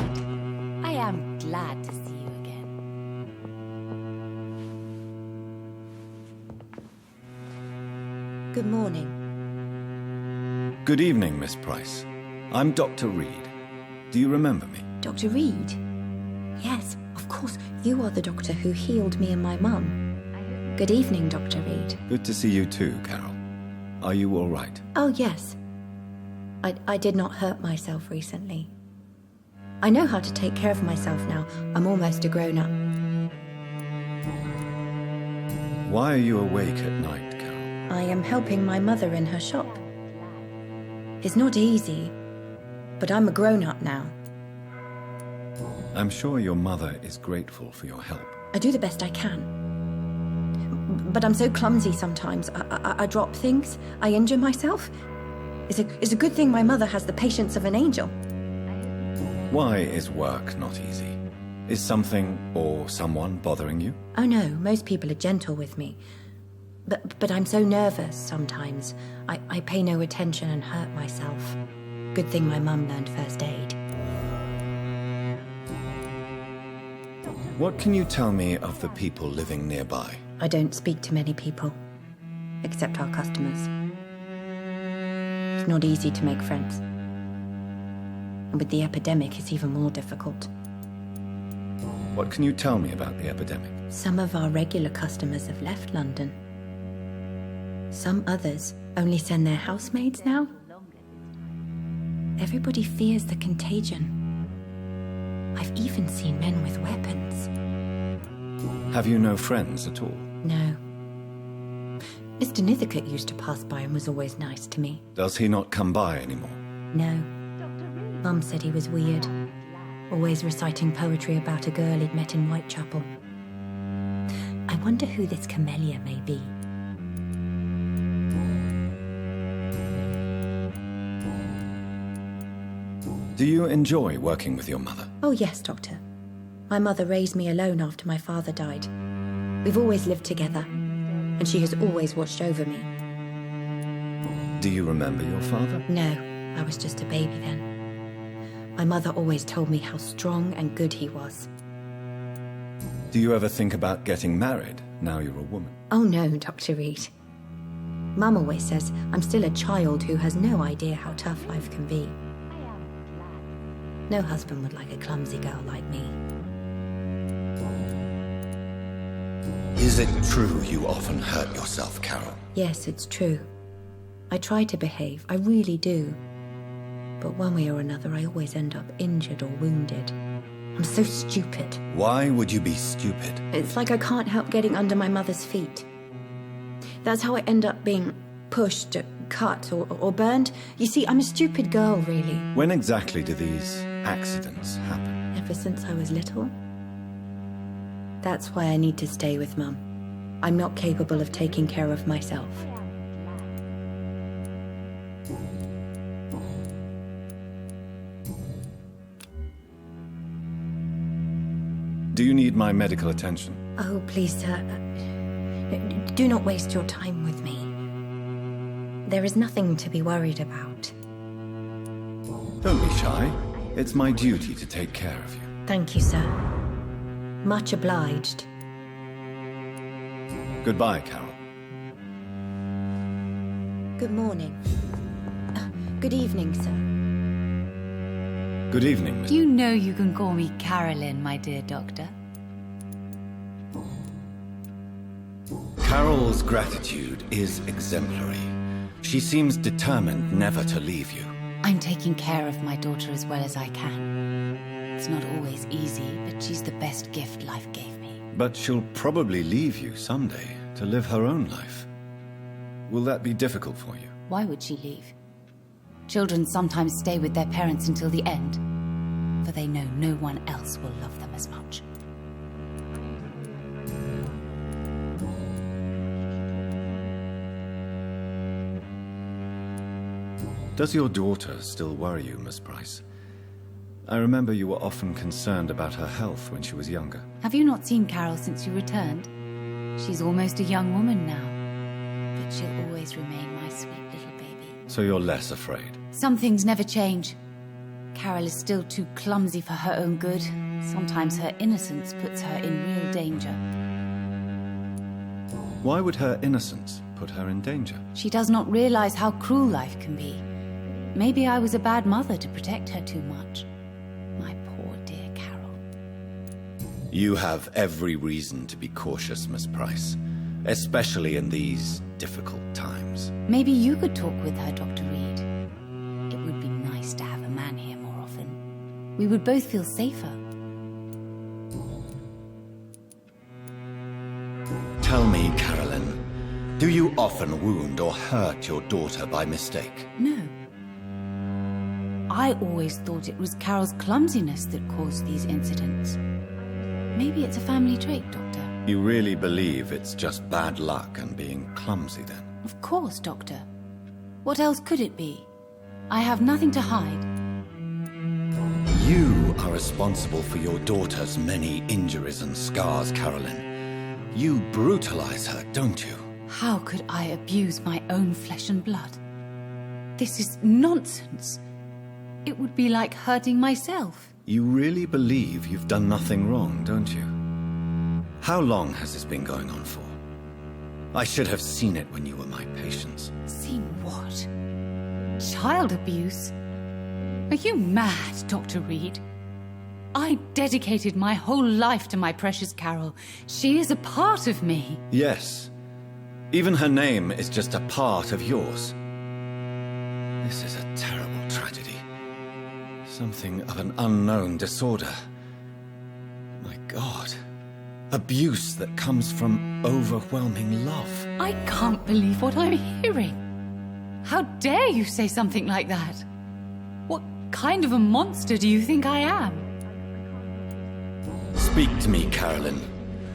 [SPEAKER 9] I am glad to see you again.
[SPEAKER 5] Good morning.
[SPEAKER 2] Good evening, Miss Price. I'm Dr. Reid. Do you remember me?
[SPEAKER 5] Dr. Reid? Yes, of course. You are the doctor who healed me and my mum. Good evening, Dr. Reid.
[SPEAKER 2] Good to see you too, Carol. Are you all right?
[SPEAKER 5] Oh, yes. I did not hurt myself recently. I know how to take care of myself now. I'm almost a grown-up.
[SPEAKER 2] Why are you awake at night, Carol?
[SPEAKER 5] I am helping my mother in her shop. It's not easy, but I'm a grown-up now.
[SPEAKER 2] I'm sure your mother is grateful for your help.
[SPEAKER 5] I do the best I can. But I'm so clumsy sometimes. I drop things. I injure myself. It's a good thing my mother has the patience of an angel.
[SPEAKER 2] Why is work not easy? Is something or someone bothering you?
[SPEAKER 5] Oh no, most people are gentle with me. But I'm so nervous sometimes. I pay no attention and hurt myself. Good thing my mum learned first aid.
[SPEAKER 2] What can you tell me of the people living nearby?
[SPEAKER 5] I don't speak to many people, except our customers. It's not easy to make friends. And with the epidemic, it's even more difficult.
[SPEAKER 2] What can you tell me about the epidemic?
[SPEAKER 5] Some of our regular customers have left London. Some others only send their housemaids now. Everybody fears the contagion. I've even seen men with weapons.
[SPEAKER 2] Have you no friends at all?
[SPEAKER 5] No. Mr. Nithercote used to pass by and was always nice to me.
[SPEAKER 2] Does he not come by anymore?
[SPEAKER 5] No. Mum said he was weird. Always reciting poetry about a girl he'd met in Whitechapel. I wonder who this camellia may be.
[SPEAKER 2] Do you enjoy working with your mother?
[SPEAKER 5] Oh yes, Doctor. My mother raised me alone after my father died. We've always lived together, and she has always watched over me.
[SPEAKER 2] Do you remember your father?
[SPEAKER 5] No, I was just a baby then. My mother always told me how strong and good he was.
[SPEAKER 2] Do you ever think about getting married now you're a woman?
[SPEAKER 5] Oh no, Dr. Reid. Mum always says I'm still a child who has no idea how tough life can be. No husband would like a clumsy girl like me.
[SPEAKER 1] Is it true you often hurt yourself, Carol?
[SPEAKER 5] Yes, it's true. I try to behave, I really do. But one way or another, I always end up injured or wounded. I'm so stupid.
[SPEAKER 2] Why would you be stupid?
[SPEAKER 5] It's like I can't help getting under my mother's feet. That's how I end up being pushed, cut, or burned. You see, I'm a stupid girl, really.
[SPEAKER 2] When exactly do these accidents happen?
[SPEAKER 5] Ever since I was little. That's why I need to stay with Mum. I'm not capable of taking care of myself.
[SPEAKER 2] Do you need my medical attention?
[SPEAKER 5] Oh, please, sir. Do not waste your time with me. There is nothing to be worried about.
[SPEAKER 2] Don't be shy. It's my duty to take care of you.
[SPEAKER 5] Thank you, sir. Much obliged.
[SPEAKER 2] Goodbye, Carol.
[SPEAKER 11] Good morning. Good evening, sir.
[SPEAKER 2] Good evening, Miss.
[SPEAKER 9] You know you can call me Carolyn, my dear doctor.
[SPEAKER 2] Carol's gratitude is exemplary. She seems determined never to leave you.
[SPEAKER 9] I'm taking care of my daughter as well as I can. It's not always easy, but she's the best gift life gave me.
[SPEAKER 2] But she'll probably leave you someday to live her own life. Will that be difficult for you?
[SPEAKER 9] Why would she leave? Children sometimes stay with their parents until the end, for they know no one else will love them as much.
[SPEAKER 2] Does your daughter still worry you, Miss Price? I remember you were often concerned about her health when she was younger.
[SPEAKER 9] Have you not seen Carol since you returned? She's almost a young woman now, but she'll always remain my sweet little baby.
[SPEAKER 2] So you're less afraid?
[SPEAKER 9] Some things never change. Carol is still too clumsy for her own good. Sometimes her innocence puts her in real danger.
[SPEAKER 2] Why would her innocence put her in danger?
[SPEAKER 9] She does not realize how cruel life can be. Maybe I was a bad mother to protect her too much. My poor dear Carol.
[SPEAKER 2] You have every reason to be cautious, Miss Price, especially in these difficult times.
[SPEAKER 9] Maybe you could talk with her, Dr. Reid. It would be nice to have a man here more often. We would both feel safer.
[SPEAKER 2] Tell me, Carolyn, do you often wound or hurt your daughter by mistake?
[SPEAKER 9] No. I always thought it was Carol's clumsiness that caused these incidents. Maybe it's a family trait, Doctor.
[SPEAKER 2] You really believe it's just bad luck and being clumsy, then?
[SPEAKER 9] Of course, Doctor. What else could it be? I have nothing to hide.
[SPEAKER 2] You are responsible for your daughter's many injuries and scars, Carolyn. You brutalize her, don't you?
[SPEAKER 9] How could I abuse my own flesh and blood? This is nonsense. It would be like hurting myself.
[SPEAKER 2] You really believe you've done nothing wrong, don't you? How long has this been going on for? I should have seen it when you were my patients.
[SPEAKER 9] Seen what? Child abuse? Are you mad, Dr. Reid? I dedicated my whole life to my precious Carol. She is a part of me.
[SPEAKER 2] Yes. Even her name is just a part of yours. This is a terrible tragedy. Something of an unknown disorder. My God. Abuse that comes from overwhelming love.
[SPEAKER 9] I can't believe what I'm hearing. How dare you say something like that? What kind of a monster do you think I am?
[SPEAKER 2] Speak to me, Carolyn.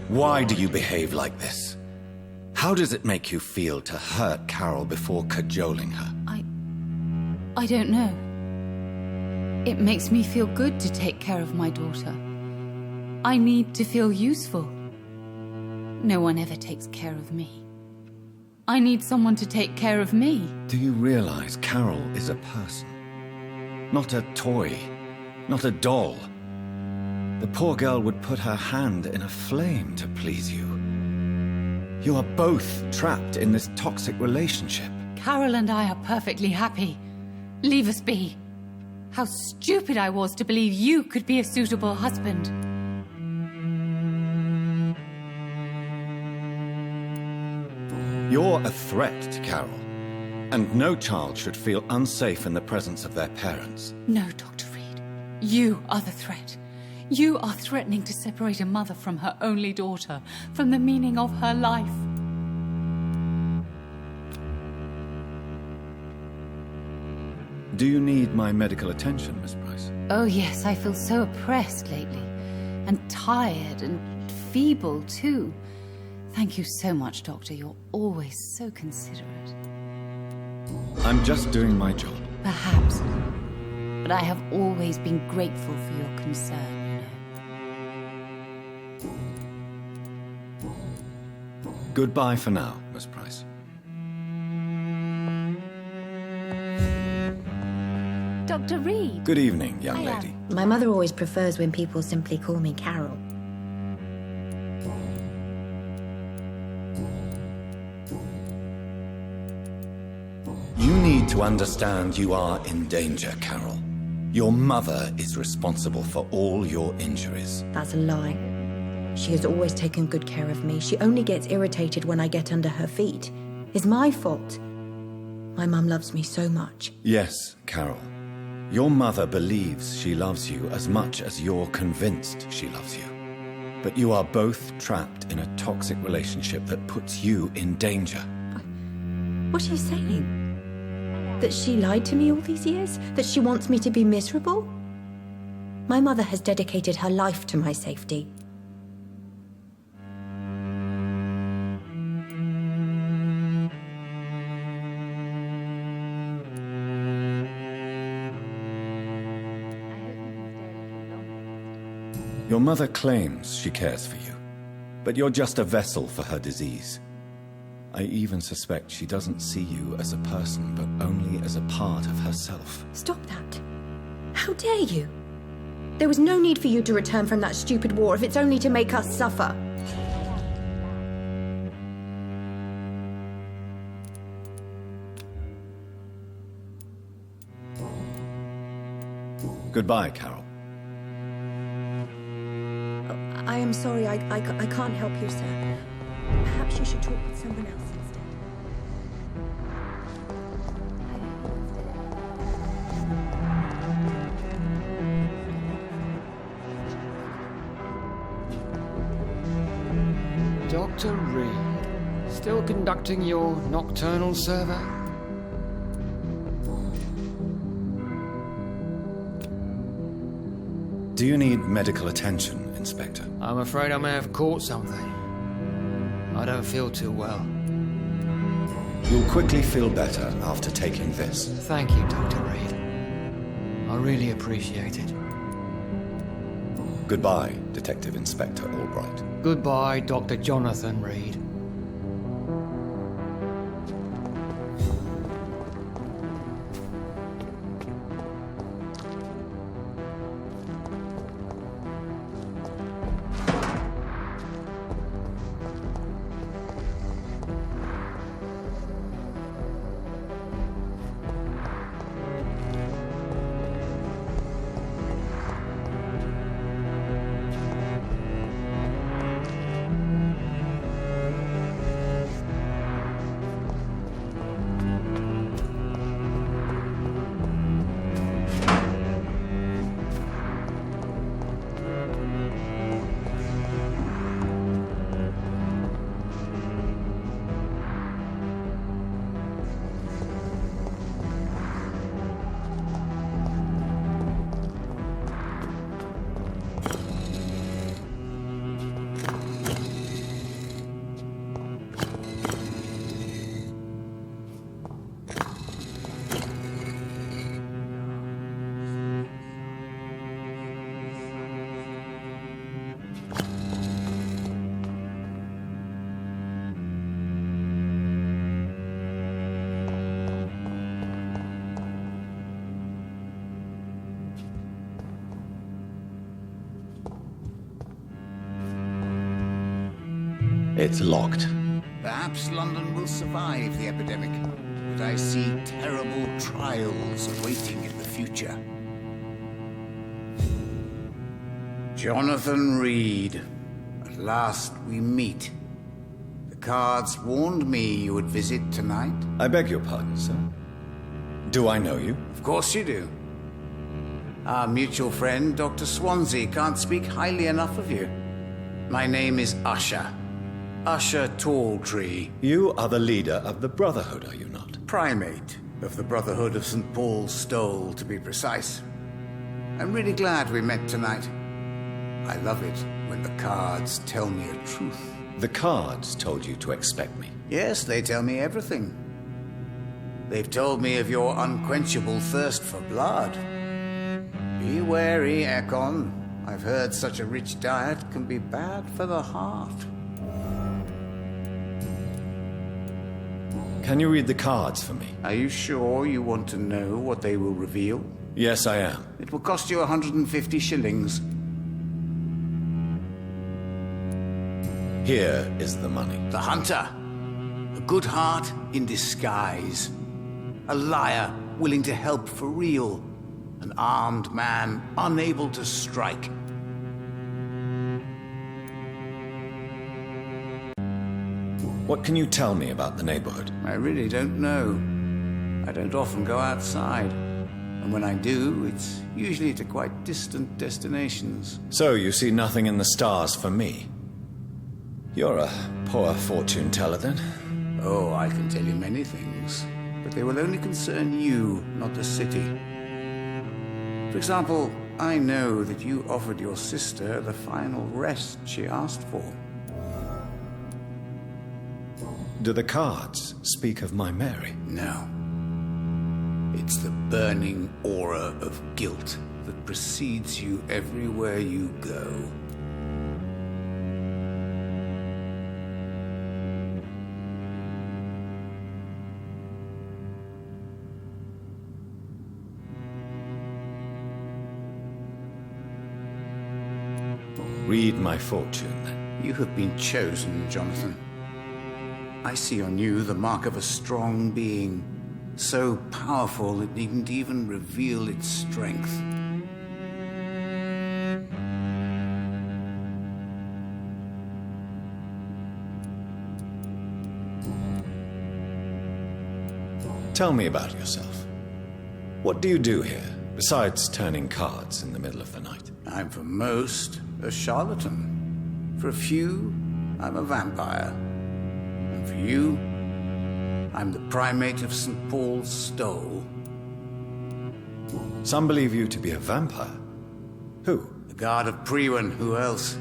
[SPEAKER 2] Why do you behave like this? How does it make you feel to hurt Carol before cajoling her?
[SPEAKER 9] I don't know. It makes me feel good to take care of my daughter. I need to feel useful. No one ever takes care of me. I need someone to take care of me.
[SPEAKER 2] Do you realize Carol is a person? Not a toy. Not a doll. The poor girl would put her hand in a flame to please you. You are both trapped in this toxic relationship.
[SPEAKER 9] Carol and I are perfectly happy. Leave us be. How stupid I was to believe you could be a suitable husband.
[SPEAKER 2] You're a threat to Carol, and no child should feel unsafe in the presence of their parents.
[SPEAKER 9] No, Dr. Reid. You are the threat. You are threatening to separate a mother from her only daughter, from the meaning of her life.
[SPEAKER 2] Do you need my medical attention, Miss Price?
[SPEAKER 9] Oh yes, I feel so oppressed lately. And tired and feeble, too. Thank you so much, Doctor. You're always so considerate.
[SPEAKER 2] I'm just doing my job.
[SPEAKER 9] Perhaps. But I have always been grateful for your concern, you know.
[SPEAKER 2] Goodbye for now, Miss Price.
[SPEAKER 9] Dr. Reid.
[SPEAKER 2] Good evening, young lady.
[SPEAKER 11] My mother always prefers when people simply call me Carol.
[SPEAKER 2] to understand you are in danger, Carol. Your mother is responsible for all your injuries.
[SPEAKER 11] That's a lie. She has always taken good care of me. She only gets irritated when I get under her feet. It's my fault. My mum loves me so much.
[SPEAKER 2] Yes, Carol. Your mother believes she loves you as much as you're convinced she loves you. But you are both trapped in a toxic relationship that puts you in danger.
[SPEAKER 11] What are you saying? That she lied to me all these years? That she wants me to be miserable? My mother has dedicated her life to my safety.
[SPEAKER 2] Your mother claims she cares for you, but you're just a vessel for her disease. I even suspect she doesn't see you as a person, but only as a part of herself.
[SPEAKER 11] Stop that. How dare you? There was no need for you to return from that stupid war if it's only to make us suffer.
[SPEAKER 2] Goodbye, Carol.
[SPEAKER 11] I am sorry, I can't help you, sir. Perhaps you should talk with someone else instead.
[SPEAKER 10] Dr. Reid, still conducting your nocturnal survey?
[SPEAKER 2] Do you need medical attention, Inspector?
[SPEAKER 10] I'm afraid I may have caught something. I don't feel too well.
[SPEAKER 2] You'll quickly feel better after taking this.
[SPEAKER 10] Thank you, Dr. Reid. I really appreciate it.
[SPEAKER 2] Goodbye, Detective Inspector Albright.
[SPEAKER 10] Goodbye, Dr. Jonathan Reid.
[SPEAKER 2] It's locked.
[SPEAKER 12] Perhaps London will survive the epidemic, but I see terrible trials awaiting in the future. Jonathan Reid. At last we meet. The cards warned me you would visit tonight.
[SPEAKER 2] I beg your pardon, sir. Do I know you?
[SPEAKER 12] Of course you do. Our mutual friend, Dr. Swansea, can't speak highly enough of you. My name is Usher. Usher Talltree.
[SPEAKER 2] You are the leader of the Brotherhood, are you not?
[SPEAKER 12] Primate of the Brotherhood of St. Paul's Stole, to be precise. I'm really glad we met tonight. I love it when the cards tell me a truth.
[SPEAKER 2] The cards told you to expect me.
[SPEAKER 12] Yes, they tell me everything. They've told me of your unquenchable thirst for blood. Be wary, Ekon. I've heard such a rich diet can be bad for the heart.
[SPEAKER 2] Can you read the cards for me?
[SPEAKER 12] Are you sure you want to know what they will reveal?
[SPEAKER 2] Yes, I am.
[SPEAKER 12] It will cost you 150 shillings.
[SPEAKER 2] Here is the money.
[SPEAKER 12] The Hunter. A good heart in disguise. A liar willing to help for real. An armed man unable to strike.
[SPEAKER 2] What can you tell me about the neighborhood?
[SPEAKER 12] I really don't know. I don't often go outside. And when I do, it's usually to quite distant destinations.
[SPEAKER 2] So you see nothing in the stars for me? You're a poor fortune teller, then?
[SPEAKER 12] Oh, I can tell you many things, but they will only concern you, not the city. For example, I know that you offered your sister the final rest she asked for.
[SPEAKER 2] Do the cards speak of my Mary?
[SPEAKER 12] No. It's the burning aura of guilt that precedes you everywhere you go.
[SPEAKER 2] Read my fortune, then.
[SPEAKER 12] You have been chosen, Jonathan. I see on you the mark of a strong being, so powerful it needn't even reveal its strength.
[SPEAKER 2] Tell me about yourself. What do you do here, besides turning cards in the middle of the night?
[SPEAKER 12] I'm for most a charlatan. For a few, I'm a vampire. And for you, I'm the primate of St. Paul's Stole.
[SPEAKER 2] Some believe you to be a vampire. Who?
[SPEAKER 12] The guard of Priwen, who else?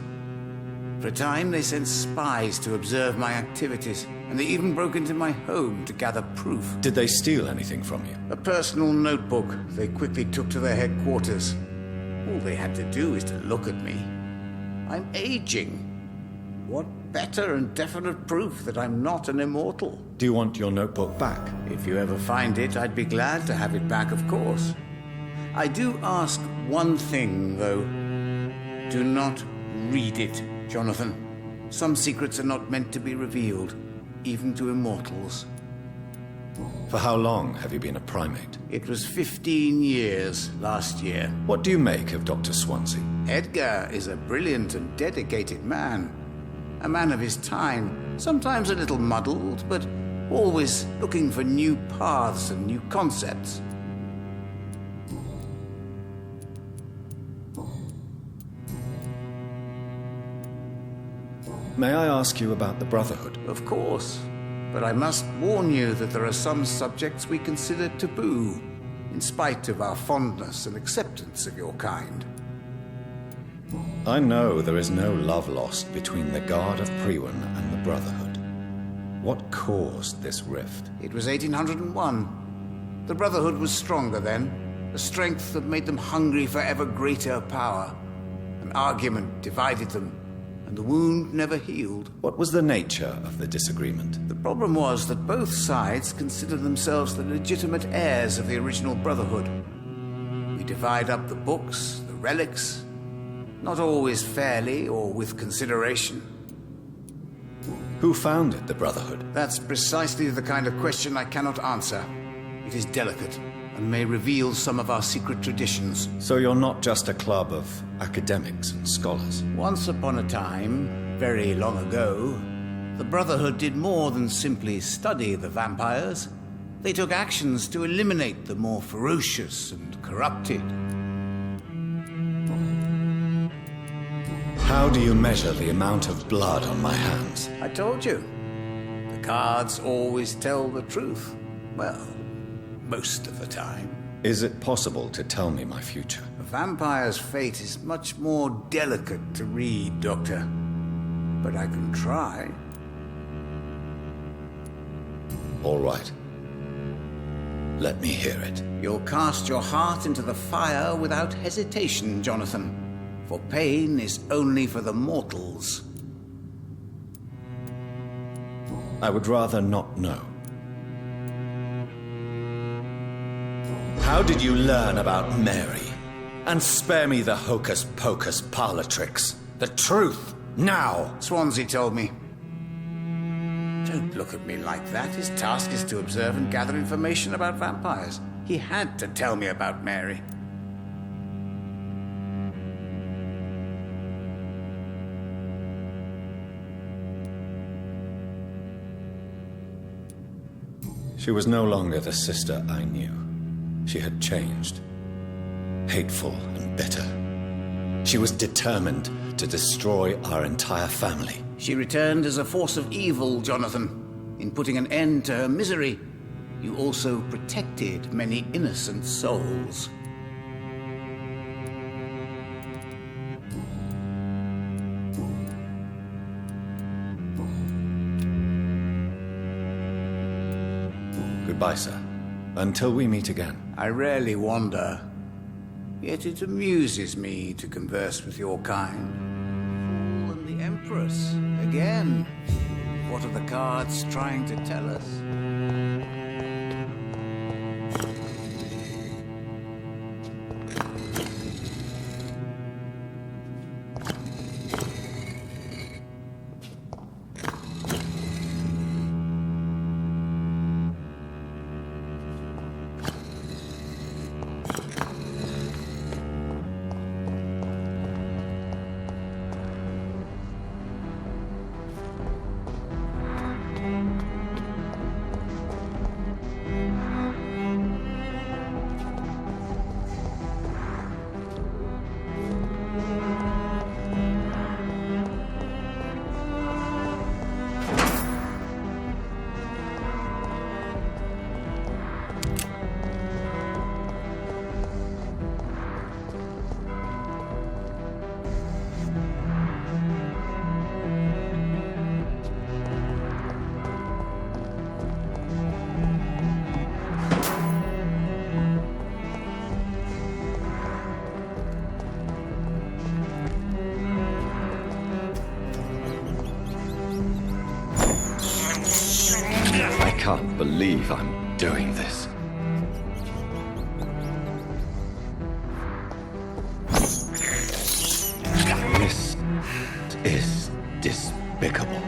[SPEAKER 12] For a time, they sent spies to observe my activities, and they even broke into my home to gather proof.
[SPEAKER 2] Did they steal anything from you?
[SPEAKER 12] A personal notebook they quickly took to their headquarters. All they had to do is to look at me. I'm aging. What better and definite proof that I'm not an immortal?
[SPEAKER 2] Do you want your notebook back?
[SPEAKER 12] If you ever find it, I'd be glad to have it back, of course. I do ask one thing, though. Do not read it, Jonathan. Some secrets are not meant to be revealed, even to immortals.
[SPEAKER 2] For how long have you been a primate?
[SPEAKER 12] It was 15 years last year.
[SPEAKER 2] What do you make of Dr. Swansea?
[SPEAKER 12] Edgar is a brilliant and dedicated man. A man of his time, sometimes a little muddled, but always looking for new paths and new concepts.
[SPEAKER 2] May I ask you about the Brotherhood?
[SPEAKER 12] Of course. But I must warn you that there are some subjects we consider taboo, in spite of our fondness and acceptance of your kind.
[SPEAKER 2] I know there is no love lost between the Guard of Priwen and the Brotherhood. What caused this rift?
[SPEAKER 12] It was 1801. The Brotherhood was stronger then, a strength that made them hungry for ever greater power. An argument divided them, and the wound never healed.
[SPEAKER 2] What was the nature of the disagreement?
[SPEAKER 12] The problem was that both sides considered themselves the legitimate heirs of the original Brotherhood. We divide up the books, the relics, not always fairly or with consideration.
[SPEAKER 2] Who founded the Brotherhood?
[SPEAKER 12] That's precisely the kind of question I cannot answer. It is delicate and may reveal some of our secret traditions.
[SPEAKER 2] So you're not just a club of academics and scholars?
[SPEAKER 12] Once upon a time, very long ago, the Brotherhood did more than simply study the vampires. They took actions to eliminate the more ferocious and corrupted.
[SPEAKER 2] How do you measure the amount of blood on my hands?
[SPEAKER 12] I told you. The cards always tell the truth. Well, most of the time.
[SPEAKER 2] Is it possible to tell me my future?
[SPEAKER 12] A vampire's fate is much more delicate to read, Doctor. But I can try.
[SPEAKER 2] All right. Let me hear it.
[SPEAKER 12] You'll cast your heart into the fire without hesitation, Jonathan. For pain is only for the mortals.
[SPEAKER 2] I would rather not know. How did you learn about Mary? And spare me the hocus-pocus parlor tricks. The truth, now!
[SPEAKER 12] Swansea told me. Don't look at me like that. His task is to observe and gather information about vampires. He had to tell me about Mary.
[SPEAKER 2] She was no longer the sister I knew. She had changed. Hateful and bitter. She was determined to destroy our entire family.
[SPEAKER 12] She returned as a force of evil, Jonathan. In putting an end to her misery, you also protected many innocent souls.
[SPEAKER 2] Goodbye, sir. Until we meet again.
[SPEAKER 12] I rarely wander, yet it amuses me to converse with your kind. Fool and the Empress, again. What are the cards trying to tell us?
[SPEAKER 2] I can't believe I'm doing this. This is despicable.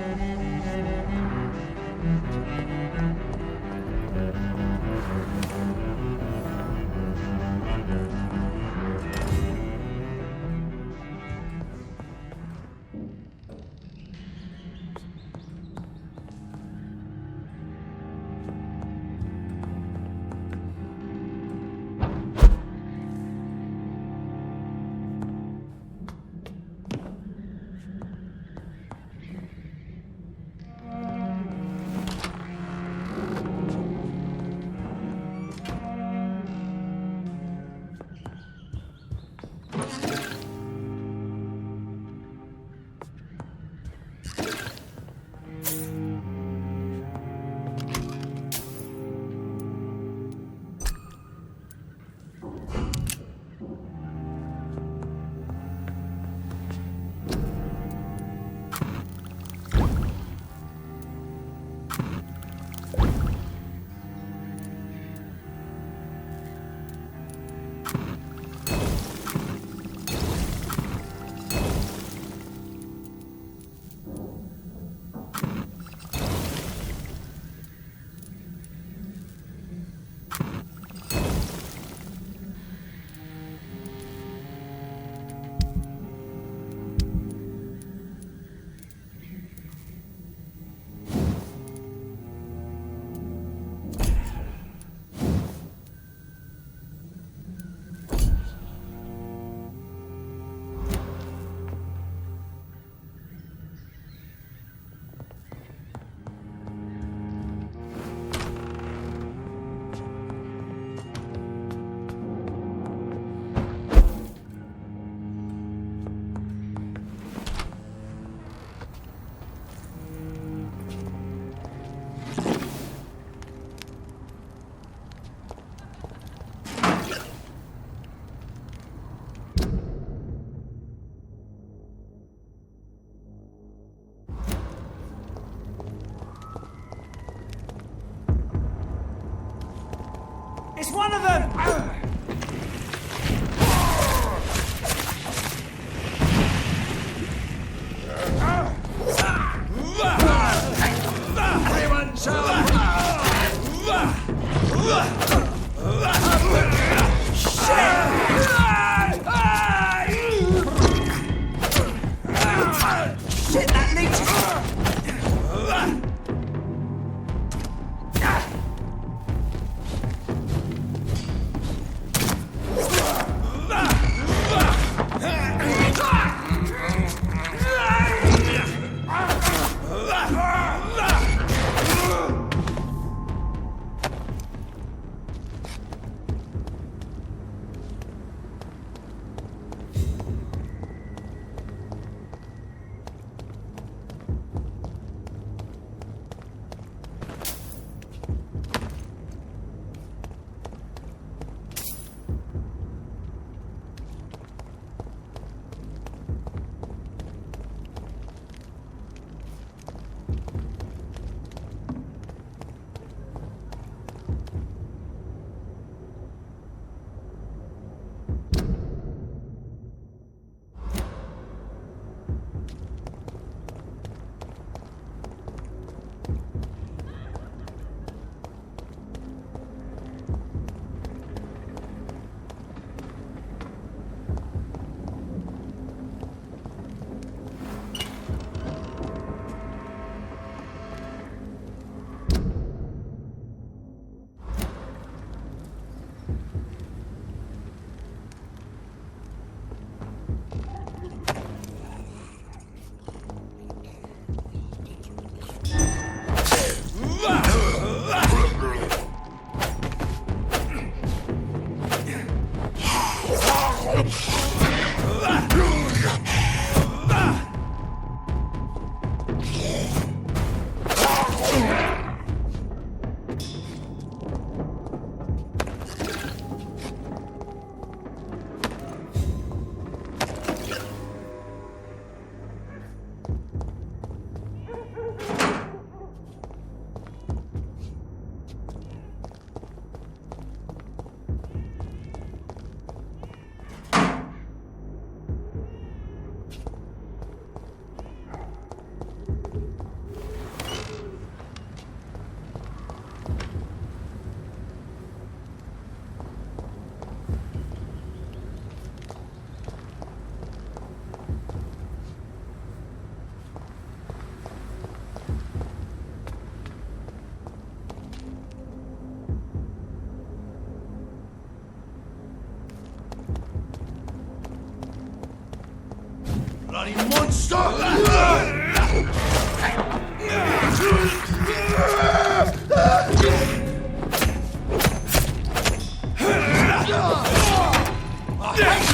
[SPEAKER 1] bloody monster!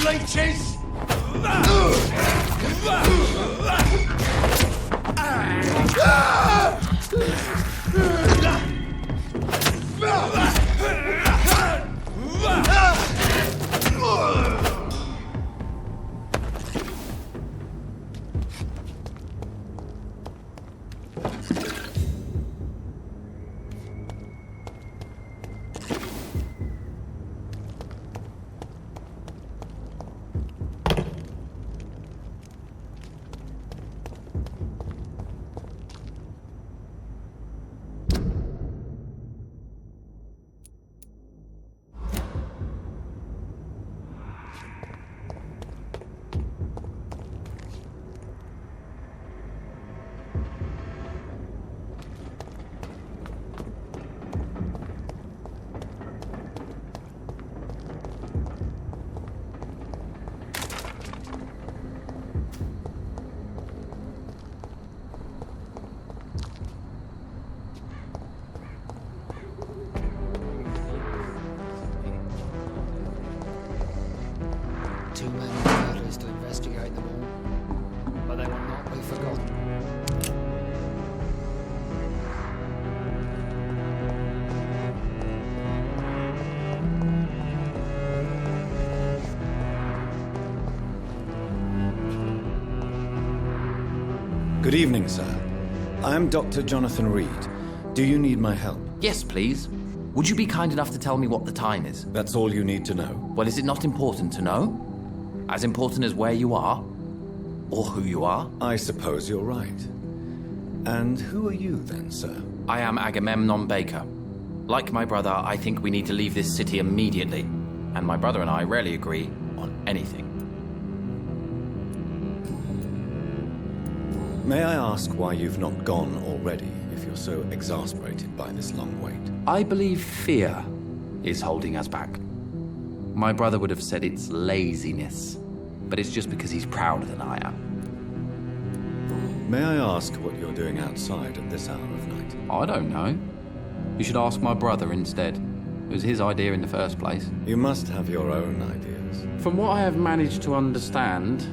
[SPEAKER 1] Leeches!
[SPEAKER 10] Too many murders to investigate them all, but they will not be forgotten.
[SPEAKER 2] Good evening, sir. I am Dr. Jonathan Reid. Do you need my help?
[SPEAKER 13] Yes, please. Would you be kind enough to tell me what the time is?
[SPEAKER 2] That's all you need to know.
[SPEAKER 13] Well, is it not important to know? As important as where you are? Or who you are?
[SPEAKER 2] I suppose you're right. And who are you then, sir?
[SPEAKER 13] I am Agamemnon Baker. Like my brother, I think we need to leave this city immediately. And my brother and I rarely agree on anything.
[SPEAKER 2] May I ask why you've not gone already, if you're so exasperated by this long wait?
[SPEAKER 13] I believe fear is holding us back. My brother would have said it's laziness, but it's just because he's prouder than I am.
[SPEAKER 2] May I ask what you're doing outside at this hour of night?
[SPEAKER 13] I don't know. You should ask my brother instead. It was his idea in the first place.
[SPEAKER 2] You must have your own ideas.
[SPEAKER 13] From what I have managed to understand,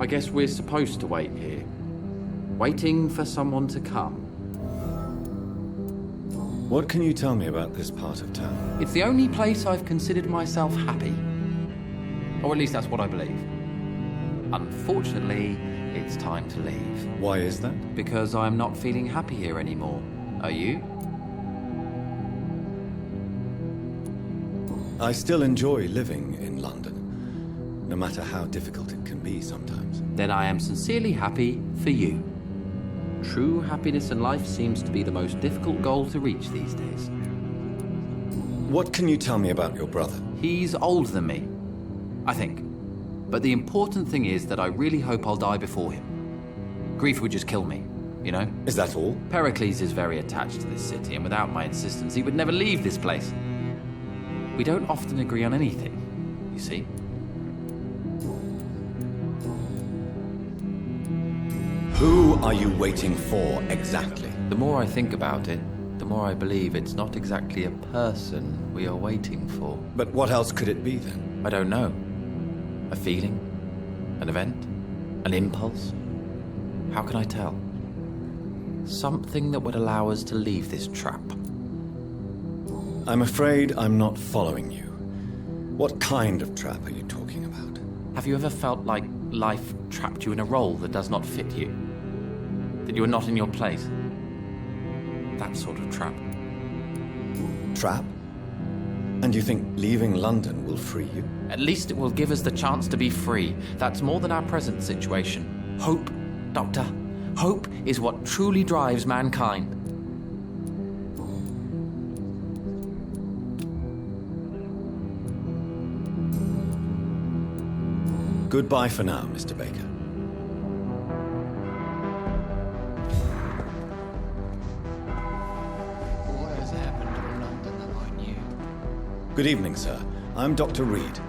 [SPEAKER 13] I guess we're supposed to wait here. Waiting for someone to come.
[SPEAKER 2] What can you tell me about this part of town?
[SPEAKER 13] It's the only place I've considered myself happy. Or at least that's what I believe. Unfortunately, it's time to leave.
[SPEAKER 2] Why is that?
[SPEAKER 13] Because I'm not feeling happy here anymore. Are you?
[SPEAKER 2] I still enjoy living in London, no matter how difficult it can be sometimes.
[SPEAKER 13] Then I am sincerely happy for you. True happiness in life seems to be the most difficult goal to reach these days.
[SPEAKER 2] What can you tell me about your brother?
[SPEAKER 13] He's older than me, I think. But the important thing is that I really hope I'll die before him. Grief would just kill me, you know?
[SPEAKER 2] Is that all?
[SPEAKER 13] Pericles is very attached to this city, and without my insistence, he would never leave this place. We don't often agree on anything, you see?
[SPEAKER 2] Who are you waiting for, exactly?
[SPEAKER 13] The more I think about it, the more I believe it's not exactly a person we are waiting for.
[SPEAKER 2] But what else could it be, then?
[SPEAKER 13] I don't know. A feeling? An event? An impulse? How can I tell? Something that would allow us to leave this trap.
[SPEAKER 2] I'm afraid I'm not following you. What kind of trap are you talking about?
[SPEAKER 13] Have you ever felt like life trapped you in a role that does not fit you? That you are not in your place? That sort of trap.
[SPEAKER 2] Trap? And you think leaving London will free you?
[SPEAKER 13] At least it will give us the chance to be free. That's more than our present situation. Hope, Doctor. Hope is what truly drives mankind.
[SPEAKER 2] Goodbye for now, Mr. Baker.
[SPEAKER 10] What has happened in London that I knew?
[SPEAKER 2] Good evening, sir. I'm Dr. Reid.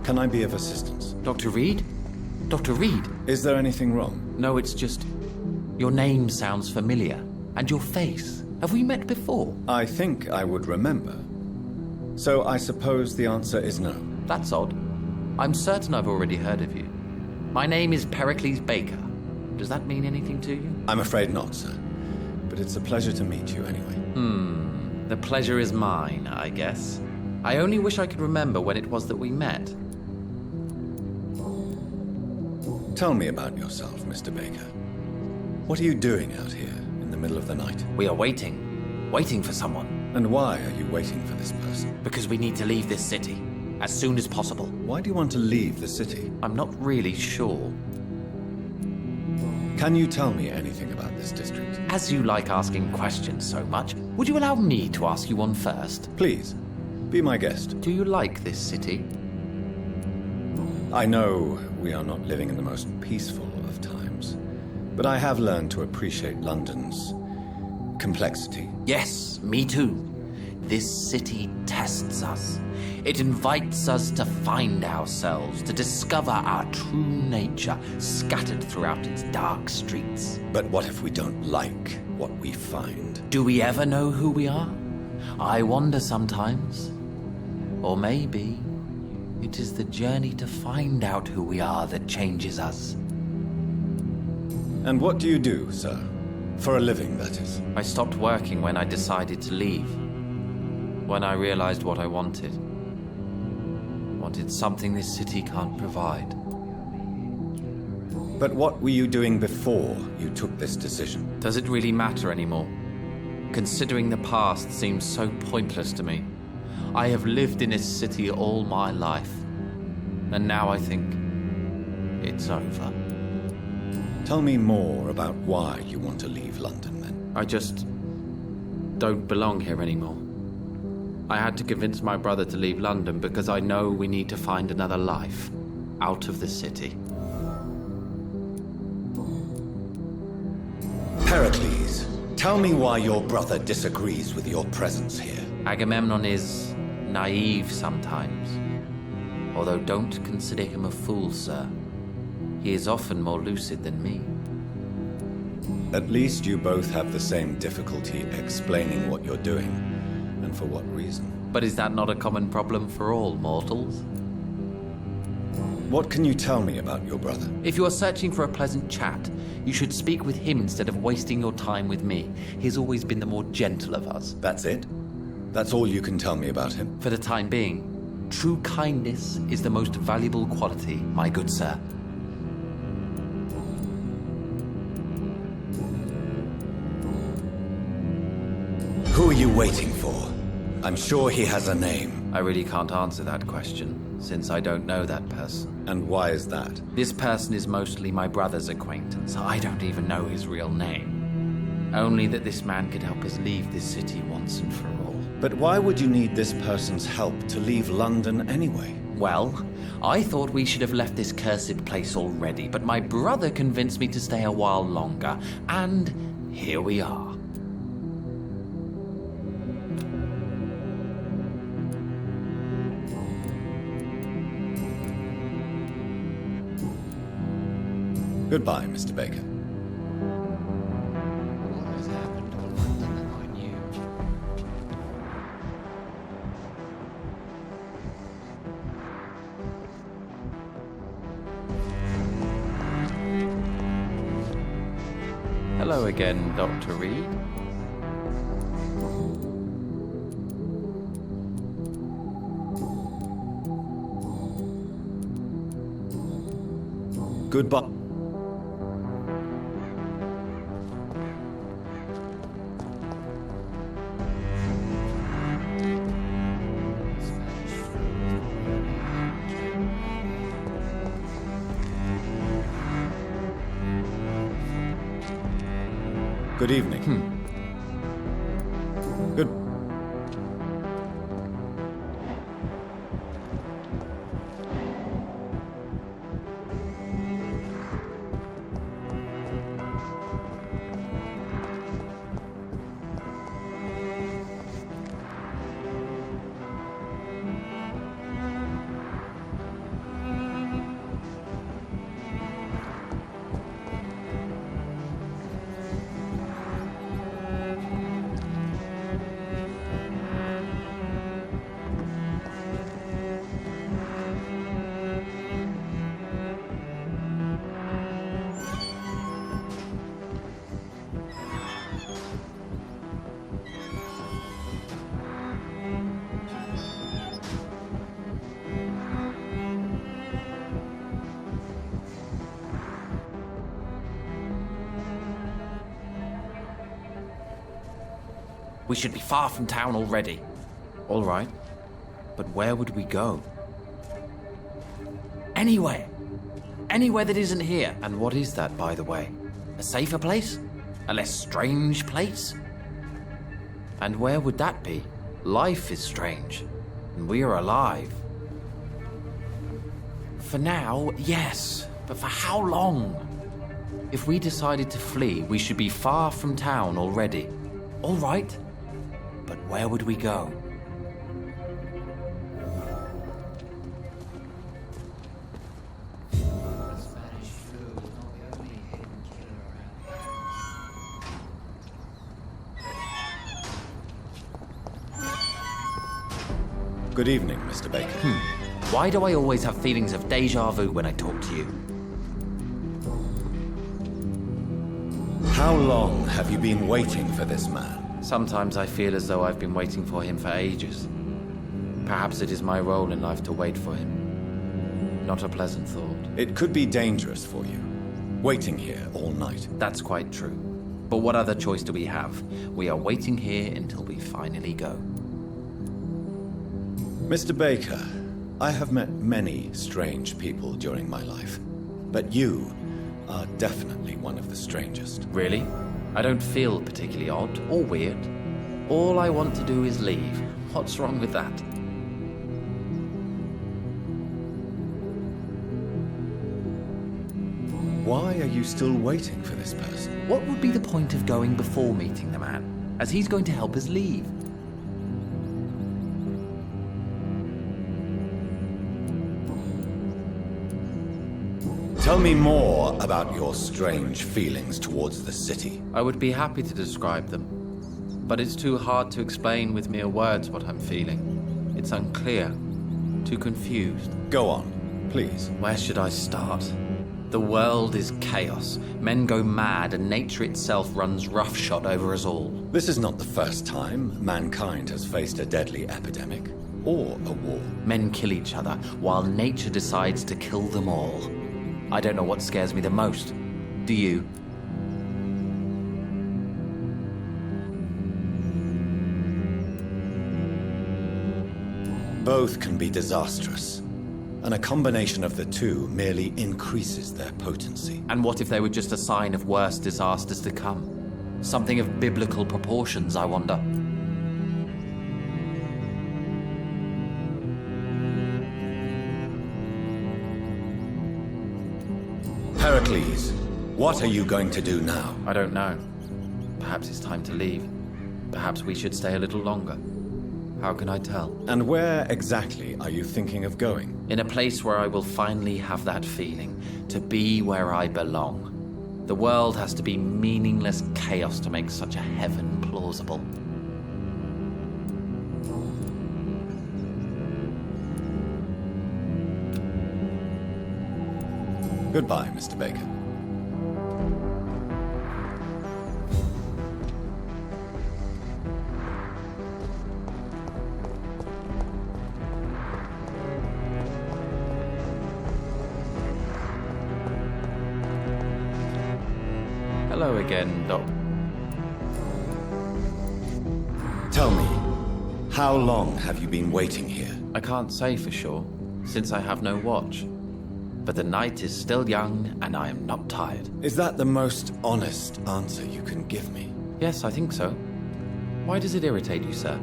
[SPEAKER 2] Can I be of assistance?
[SPEAKER 13] Dr. Reid? Dr. Reid.
[SPEAKER 2] Is there anything wrong?
[SPEAKER 13] No, it's just... Your name sounds familiar. And your face. Have we met before?
[SPEAKER 2] I think I would remember. So I suppose the answer is no.
[SPEAKER 13] That's odd. I'm certain I've already heard of you. My name is Pericles Baker. Does that mean anything to you?
[SPEAKER 2] I'm afraid not, sir. But it's a pleasure to meet you anyway.
[SPEAKER 13] The pleasure is mine, I guess. I only wish I could remember when it was that we met.
[SPEAKER 2] Tell me about yourself, Mr. Baker. What are you doing out here in the middle of the night?
[SPEAKER 13] We are waiting. Waiting for someone.
[SPEAKER 2] And why are you waiting for this person?
[SPEAKER 13] Because we need to leave this city. As soon as possible.
[SPEAKER 2] Why do you want to leave the city?
[SPEAKER 13] I'm not really sure.
[SPEAKER 2] Can you tell me anything about this district?
[SPEAKER 13] As you like asking questions so much, would you allow me to ask you one first?
[SPEAKER 2] Please, be my guest.
[SPEAKER 13] Do you like this city?
[SPEAKER 2] I know we are not living in the most peaceful of times, but I have learned to appreciate London's complexity.
[SPEAKER 13] Yes, me too. This city tests us. It invites us to find ourselves, to discover our true nature scattered throughout its dark streets.
[SPEAKER 2] But what if we don't like what we find?
[SPEAKER 13] Do we ever know who we are? I wonder sometimes. Or maybe it is the journey to find out who we are that changes us.
[SPEAKER 2] And what do you do, sir? For a living, that is.
[SPEAKER 13] I stopped working when I decided to leave. When I realized what I wanted. Wanted something this city can't provide.
[SPEAKER 2] But what were you doing before you took this decision?
[SPEAKER 13] Does it really matter anymore? Considering the past seems so pointless to me. I have lived in this city all my life. And now I think it's over.
[SPEAKER 2] Tell me more about why you want to leave London, then.
[SPEAKER 13] I just don't belong here anymore. I had to convince my brother to leave London because I know we need to find another life out of the city.
[SPEAKER 2] Pericles, tell me why your brother disagrees with your presence here.
[SPEAKER 13] Agamemnon is naive sometimes. Although don't consider him a fool, sir. He is often more lucid than me.
[SPEAKER 2] At least you both have the same difficulty explaining what you're doing, and for what reason.
[SPEAKER 13] But is that not a common problem for all mortals?
[SPEAKER 2] What can you tell me about your brother?
[SPEAKER 13] If you are searching for a pleasant chat, you should speak with him instead of wasting your time with me. He's always been the more gentle of us.
[SPEAKER 2] That's it? That's all you can tell me about him?
[SPEAKER 13] For the time being. True kindness is the most valuable quality, my good sir.
[SPEAKER 2] Who are you waiting for? I'm sure he has a name.
[SPEAKER 13] I really can't answer that question, since I don't know that person.
[SPEAKER 2] And why is that?
[SPEAKER 13] This person is mostly my brother's acquaintance. I don't even know his real name. Only that this man could help us leave this city once and for all.
[SPEAKER 2] But why would you need this person's help to leave London anyway?
[SPEAKER 13] Well, I thought we should have left this cursed place already, but my brother convinced me to stay a while longer, and here we are.
[SPEAKER 2] Goodbye, Mr. Baker.
[SPEAKER 10] What has happened to London that I knew?
[SPEAKER 13] Hello again, Dr. Reid.
[SPEAKER 2] Goodbye. Good evening. Good.
[SPEAKER 13] We should be far from town already. All right. But where would we go? Anywhere. Anywhere that isn't here. And what is that, by the way? A safer place? A less strange place? And where would that be? Life is strange. And we are alive. For now, yes. But for how long? If we decided to flee, we should be far from town already. All right. But where would we go?
[SPEAKER 2] Good evening, Mr. Baker.
[SPEAKER 13] Why do I always have feelings of déjà vu when I talk to you?
[SPEAKER 2] How long have you been waiting for this man?
[SPEAKER 13] Sometimes I feel as though I've been waiting for him for ages. Perhaps it is my role in life to wait for him. Not a pleasant thought.
[SPEAKER 2] It could be dangerous for you, waiting here all night.
[SPEAKER 13] That's quite true. But what other choice do we have? We are waiting here until we finally go.
[SPEAKER 2] Mr. Baker, I have met many strange people during my life, but you are definitely one of the strangest.
[SPEAKER 13] Really? I don't feel particularly odd or weird. All I want to do is leave. What's wrong with that?
[SPEAKER 2] Why are you still waiting for this person?
[SPEAKER 13] What would be the point of going before meeting the man, as he's going to help us leave?
[SPEAKER 2] Tell me more about your strange feelings towards the city.
[SPEAKER 13] I would be happy to describe them, but it's too hard to explain with mere words what I'm feeling. It's unclear, too confused.
[SPEAKER 2] Go on, please.
[SPEAKER 13] Where should I start? The world is chaos. Men go mad, and nature itself runs roughshod over us all.
[SPEAKER 2] This is not the first time mankind has faced a deadly epidemic or a war.
[SPEAKER 13] Men kill each other, while nature decides to kill them all. I don't know what scares me the most. Do you?
[SPEAKER 2] Both can be disastrous, and a combination of the two merely increases their potency.
[SPEAKER 13] And what if they were just a sign of worse disasters to come? Something of biblical proportions, I wonder.
[SPEAKER 2] Heracles, what are you going to do now?
[SPEAKER 13] I don't know. Perhaps it's time to leave. Perhaps we should stay a little longer. How can I tell?
[SPEAKER 2] And where exactly are you thinking of going?
[SPEAKER 13] In a place where I will finally have that feeling, to be where I belong. The world has to be meaningless chaos to make such a heaven plausible.
[SPEAKER 2] Goodbye, Mr. Baker.
[SPEAKER 13] Hello again, Doc.
[SPEAKER 2] Tell me, how long have you been waiting here?
[SPEAKER 13] I can't say for sure, since I have no watch. But the night is still young, and I am not tired.
[SPEAKER 2] Is that the most honest answer you can give me?
[SPEAKER 13] Yes, I think so. Why does it irritate you, sir?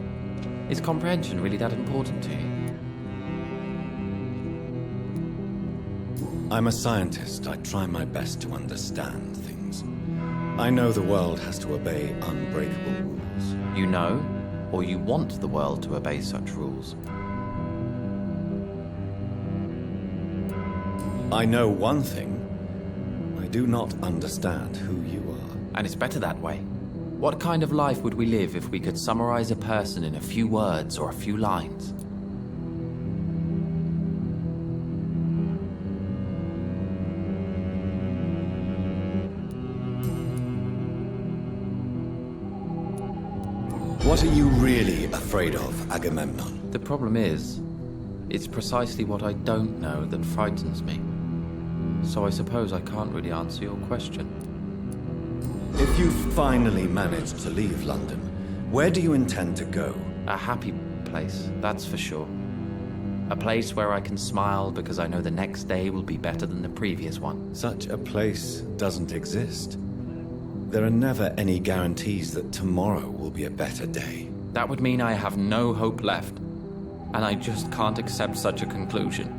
[SPEAKER 13] Is comprehension really that important to you?
[SPEAKER 2] I'm a scientist. I try my best to understand things. I know the world has to obey unbreakable rules.
[SPEAKER 13] You know, or you want the world to obey such rules?
[SPEAKER 2] I know one thing. I do not understand who you are.
[SPEAKER 13] And it's better that way. What kind of life would we live if we could summarize a person in a few words or a few lines?
[SPEAKER 2] What are you really afraid of, Agamemnon?
[SPEAKER 13] The problem is, it's precisely what I don't know that frightens me. So I suppose I can't really answer your question.
[SPEAKER 2] If you finally managed to leave London, Where do you intend to go?
[SPEAKER 13] A happy place, that's for sure. A place where I can smile because I know the next day will be better than the previous one.
[SPEAKER 2] Such a place doesn't exist. There are never any guarantees that tomorrow will be a better day.
[SPEAKER 13] That would mean I have no hope left, and I just can't accept such a conclusion.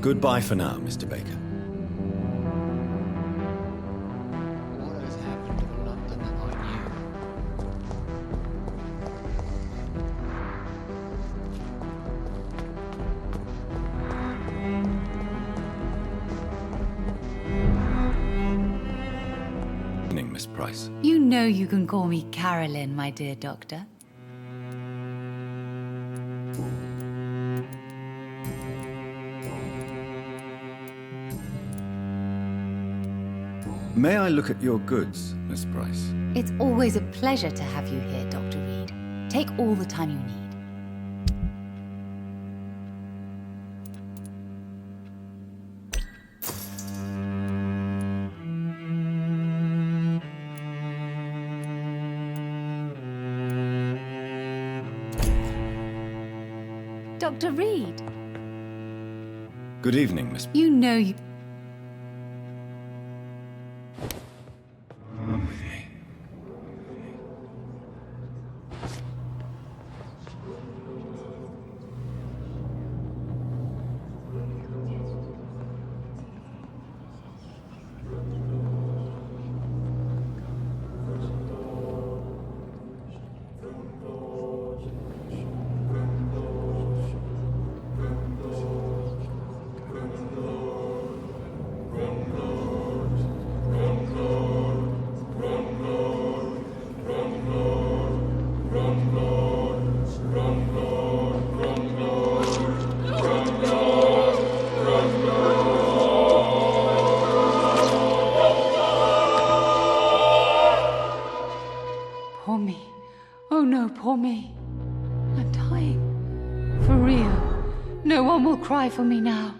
[SPEAKER 2] Goodbye for now, Mr. Baker.
[SPEAKER 10] What has happened in London that I
[SPEAKER 2] Good evening, Miss Price.
[SPEAKER 9] You know you can call me Carolyn, my dear doctor.
[SPEAKER 2] May I look at your goods, Miss Price?
[SPEAKER 9] It's always a pleasure to have you here, Dr. Reid. Take all the time you need. Dr. Reid.
[SPEAKER 2] Good evening, Miss...
[SPEAKER 9] You know you... Poor me. Oh no, poor me. I'm dying. For real. No one will cry for me now.